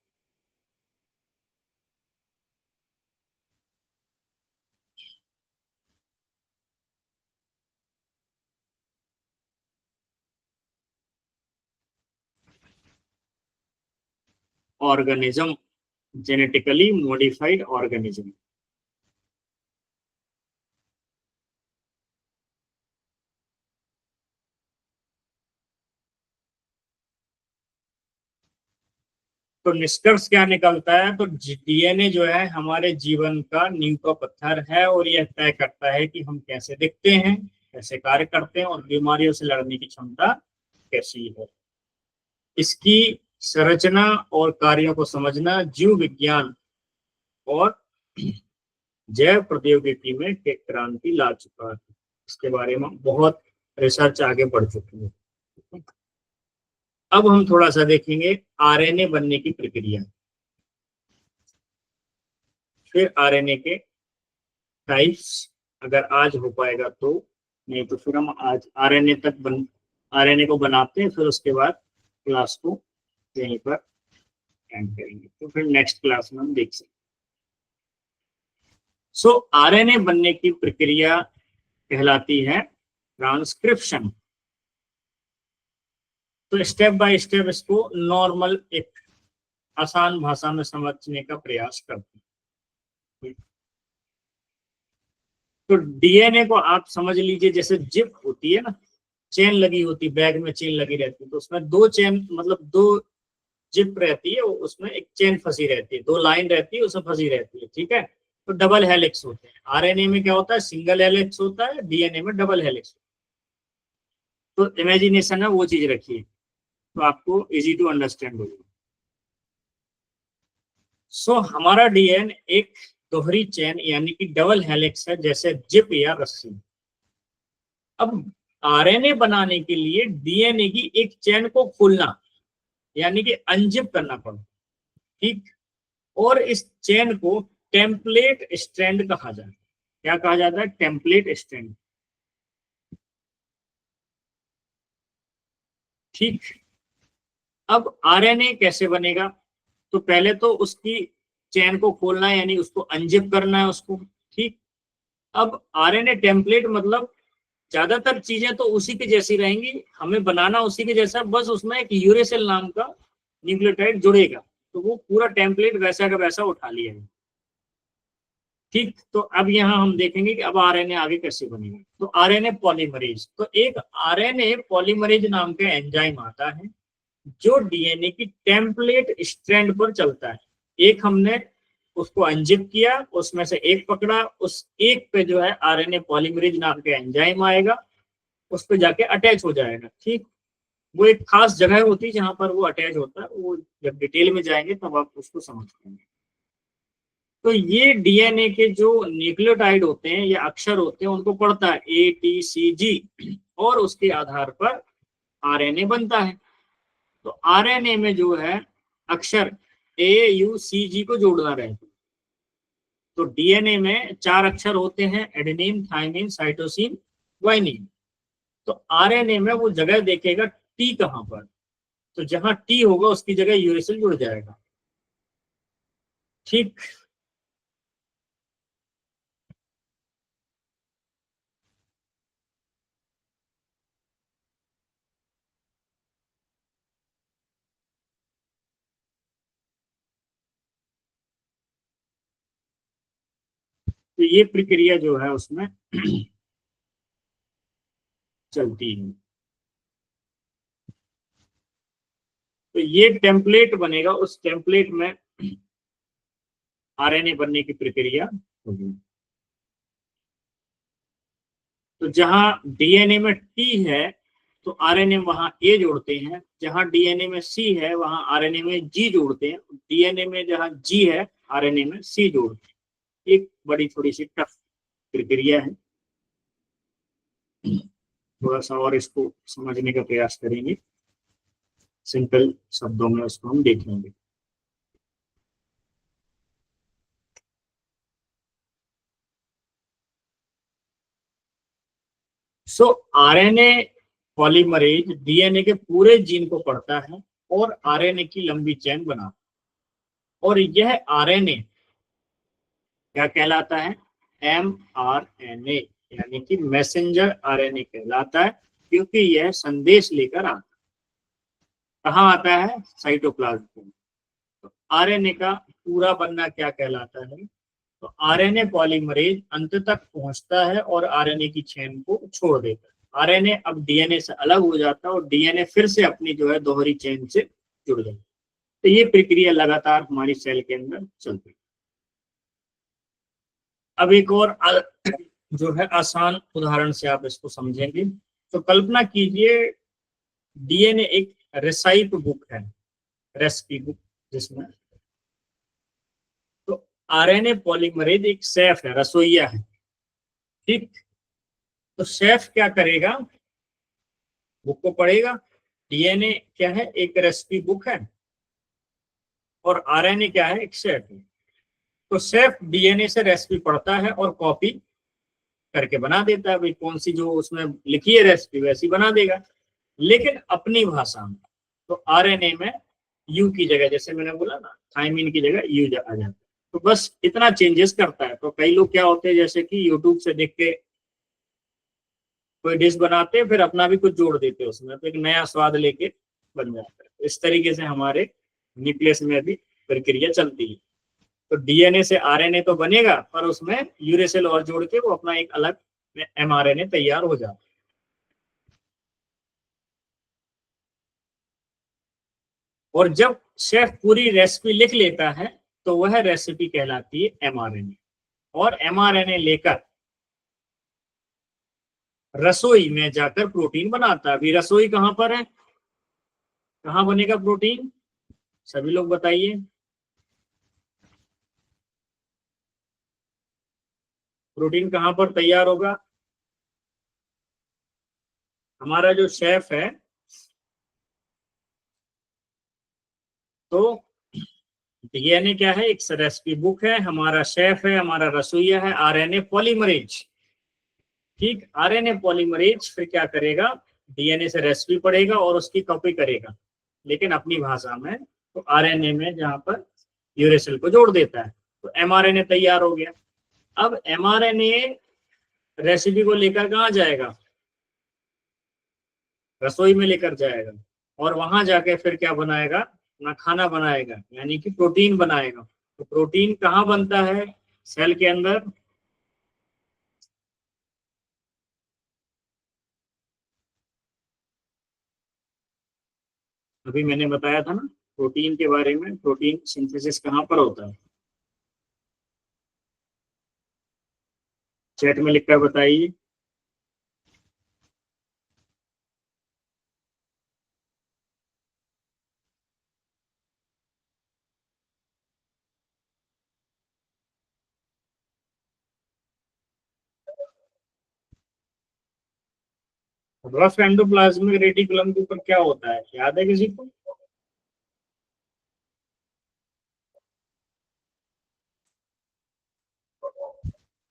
Organism, genetically modified organism. तो निष्कर्ष क्या निकलता है? तो डीएनए जो है हमारे जीवन का नींव का पत्थर है, और यह तय करता है कि हम कैसे दिखते हैं, कैसे कार्य करते हैं और बीमारियों से लड़ने की क्षमता कैसी है। इसकी संरचना और कार्यों को समझना जीव विज्ञान और जैव प्रौद्योगिकी में एक क्रांति ला चुका है। इसके बारे में बहुत रिसर्च आगे बढ़ चुकी है। अब हम थोड़ा सा देखेंगे आरएनए बनने की प्रक्रिया, फिर आरएनए के टाइप्स, अगर आज हो पाएगा तो, नहीं तो फिर हम आज आरएनए को बनाते हैं, फिर उसके बाद क्लास को यहीं पर एंड करेंगे, तो फिर नेक्स्ट क्लास में हम देख सकते हैं। सो आरएनए बनने की प्रक्रिया कहलाती है ट्रांसक्रिप्शन। तो स्टेप बाय स्टेप इसको नॉर्मल एक आसान भाषा में समझने का प्रयास करते हैं। तो डीएनए को आप समझ लीजिए जैसे जिप होती है ना, चेन लगी होती, बैग में चेन लगी रहती है, तो उसमें दो चेन मतलब दो जिप रहती है, उसमें एक चेन फंसी रहती है, दो लाइन रहती है उसमें फंसी रहती है, ठीक है। तो डबल हेलिक्स होते हैं। आरएनए में क्या होता है, सिंगल हेलिक्स होता है, डीएनए में डबल हेलिक्स। तो इमेजिनेशन है वो चीज रखिए तो आपको इजी टू अंडरस्टैंड होगा। सो हमारा डीएनए एक दोहरी चेन यानी कि डबल हेलिक्स है, जैसे जिप या रस्सी। अब आरएनए बनाने के लिए डीएनए की एक चेन को खोलना यानी कि अनजिप करना पड़ता, ठीक। और इस चेन को टेम्पलेट स्ट्रैंड कहा जाता है। क्या कहा जाता है, टेम्पलेट स्ट्रैंड, ठीक। अब आरएनए कैसे बनेगा, तो पहले तो उसकी चेन को खोलना है यानी उसको अनजिप करना है उसको, ठीक। अब आरएनए टेम्पलेट मतलब ज्यादातर चीजें तो उसी के जैसी रहेंगी, हमें बनाना उसी के जैसा, बस उसमें एक यूरेसिल नाम का न्यूक्लियोटाइड जुड़ेगा, तो वो पूरा टेम्पलेट वैसा का वैसा उठा लिया है, ठीक। तो अब यहाँ हम देखेंगे कि अब आरएनए आगे कैसे बनेगा। तो आरएनए पॉलीमरेज, तो एक आरएनए पॉलीमरेज नाम का एंजाइम आता है जो डीएनए की टेम्पलेट स्ट्रैंड पर चलता है। एक हमने उसको अनजिप किया, उसमें से एक पकड़ा, उस एक पे जो है आरएनए पॉलीमरेज नाम का एंजाइम आएगा, उस पे जाके अटैच हो जाएगा, ठीक। वो एक खास जगह होती है जहां पर वो अटैच होता है, वो जब डिटेल में जाएंगे तब आप उसको समझ पाएंगे। तो ये डीएनए के जो न्यूक्लियोटाइड होते हैं या अक्षर होते हैं उनको पढ़ता है ATCG, और उसके आधार पर आरएनए बनता है। तो आरएनए में जो है अक्षर AUCG को जोड़ना रहता है। तो डीएनए में 4 अक्षर होते हैं, एडेनिन, थाइमिन, साइटोसिन, ग्वानिन। तो आरएनए में वो जगह देखेगा टी कहां पर, तो जहां टी होगा उसकी जगह यूरेसिल जुड़ जाएगा, ठीक। तो ये प्रक्रिया जो है उसमें चलती है। तो ये टेम्पलेट बनेगा, उस टेम्पलेट में आरएनए बनने की प्रक्रिया होगी। तो जहां डीएनए में टी है तो आरएनए वहां ए जोड़ते हैं, जहां डीएनए में सी है वहां आरएनए में जी जोड़ते हैं, डीएनए में जहां जी है आरएनए में सी जोड़ते हैं। एक बड़ी थोड़ी सी टफ प्रक्रिया है, थोड़ा सा और इसको समझने का प्रयास करेंगे, सिंपल शब्दों में उसको हम देख लेंगे। सो आरएनए पॉलीमरेज डीएनए के पूरे जीन को पढ़ता है और आरएनए की लंबी चेन बनाता है। और यह आरएनए क्या कहलाता है, mRNA यानी कि मैसेंजर आरएनए कहलाता है, क्योंकि यह संदेश लेकर आता है। कहाँ आता है, साइटोप्लाज्म में। तो आरएनए का पूरा बनना क्या कहलाता है, तो आरएनए पॉलीमरेज अंत तक पहुंचता है और आरएनए की चेन को छोड़ देता है। आरएनए अब डीएनए से अलग हो जाता है और डीएनए फिर से अपनी जो है दोहरी चेन से जुड़ जाता है। तो ये प्रक्रिया लगातार हमारी सेल के अंदर चलती है। अब एक और जो है आसान उदाहरण से आप इसको समझेंगे। तो कल्पना कीजिए डीएनए एक रेसाइप बुक है, रेसिपी बुक जिसमें, तो आरएनए पॉलीमरेज एक शेफ है, रसोइया है, ठीक। तो शेफ क्या करेगा, बुक को पढ़ेगा। डीएनए क्या है, एक रेसिपी बुक है, और आरएनए क्या है, एक शेफ है। तो शेफ डीएनए से रेसिपी पढ़ता है और कॉपी करके बना देता है, भाई कौन सी जो उसमें लिखी है रेसिपी वैसी बना देगा, लेकिन अपनी भाषा में। तो आरएनए में यू की जगह, जैसे मैंने बोला ना, थाइमिन की जगह यू आ जाता है। तो बस इतना चेंजेस करता है। तो कई लोग क्या होते हैं, जैसे कि यूट्यूब से देख के कोई डिश बनाते हैं, फिर अपना भी कुछ जोड़ देते हैं उसमें, तो एक नया स्वाद लेके बन जाता है। इस तरीके से हमारे न्यूक्लियस में भी प्रक्रिया चलती है। तो डीएनए से आरएनए तो बनेगा, पर उसमें यूरेसिल और जोड़ के वो अपना एक अलग एमआरएनए तैयार हो जाता है। और जब शेफ पूरी रेसिपी लिख लेता है, तो वह रेसिपी कहलाती है एमआरएनए। और एमआरएनए लेकर रसोई में जाकर प्रोटीन बनाता है। अभी रसोई कहां पर है, कहां बनेगा प्रोटीन, सभी लोग बताइए। प्रोटीन कहां पर तैयार होगा, हमारा जो शेफ है, तो डीएनए क्या है, एक रेसिपी बुक है, हमारा शेफ है, हमारा रसोइया है, आरएनए पॉलीमरेज, ठीक। आरएनए पॉलीमरेज फिर क्या करेगा, डीएनए से रेसिपी पढ़ेगा और उसकी कॉपी करेगा, लेकिन अपनी भाषा में। तो आरएनए में जहां पर यूरेसिल को जोड़ देता है, तो एमआरएनए तैयार हो गया। अब एमआरएनए रेसिपी को लेकर कहाँ जाएगा, रसोई में लेकर जाएगा, और वहां जाके फिर क्या बनाएगा, अपना खाना बनाएगा, यानी कि प्रोटीन बनाएगा। तो प्रोटीन कहाँ बनता है, सेल के अंदर। अभी मैंने बताया था ना प्रोटीन के बारे में, प्रोटीन सिंथेसिस कहाँ पर होता है, चैट में लिखकर बताइए। रफ एंडोप्लाज्मिक रेटिकुलम के ऊपर क्या होता है, याद है किसी को।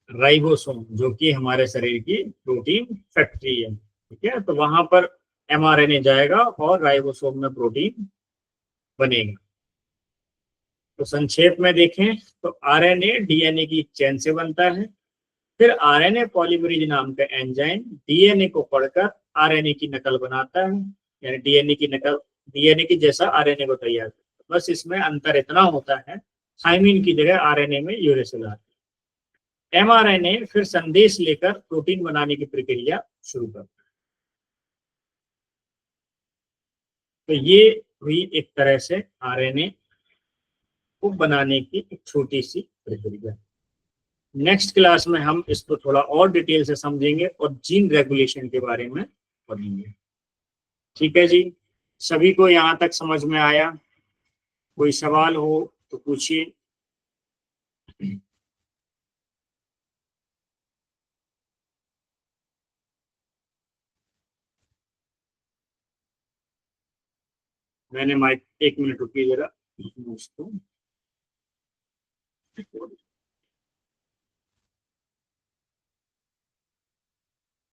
राइबोसोम, जो कि हमारे शरीर की प्रोटीन फैक्ट्री है, ठीक है। तो वहां पर एमआरएनए जाएगा और राइबोसोम में प्रोटीन बनेगा। तो संक्षेप में देखें तो आरएनए डीएनए की चेन से बनता है, फिर आरएनए पॉलीमरेज नाम का एंजाइम डीएनए को पढ़कर आरएनए की नकल बनाता है, यानी डीएनए की नकल, डीएनए की जैसा आरएनए को तैयार करता है। बस इसमें अंतर इतना होता है, थाइमिन की जगह आरएनए में यूरेसिल आता है। एमआरएनए फिर संदेश लेकर प्रोटीन बनाने की प्रक्रिया शुरू करता है। तो ये हुई एक तरह से आरएनए को बनाने की एक छोटी सी प्रक्रिया। नेक्स्ट क्लास में हम इसको थोड़ा और डिटेल से समझेंगे और जीन रेगुलेशन के बारे में पढ़ेंगे। ठीक है जी, सभी को यहाँ तक समझ में आया, कोई सवाल हो तो पूछिए। मैंने माइक, एक मिनट रुकिए जरा, उसको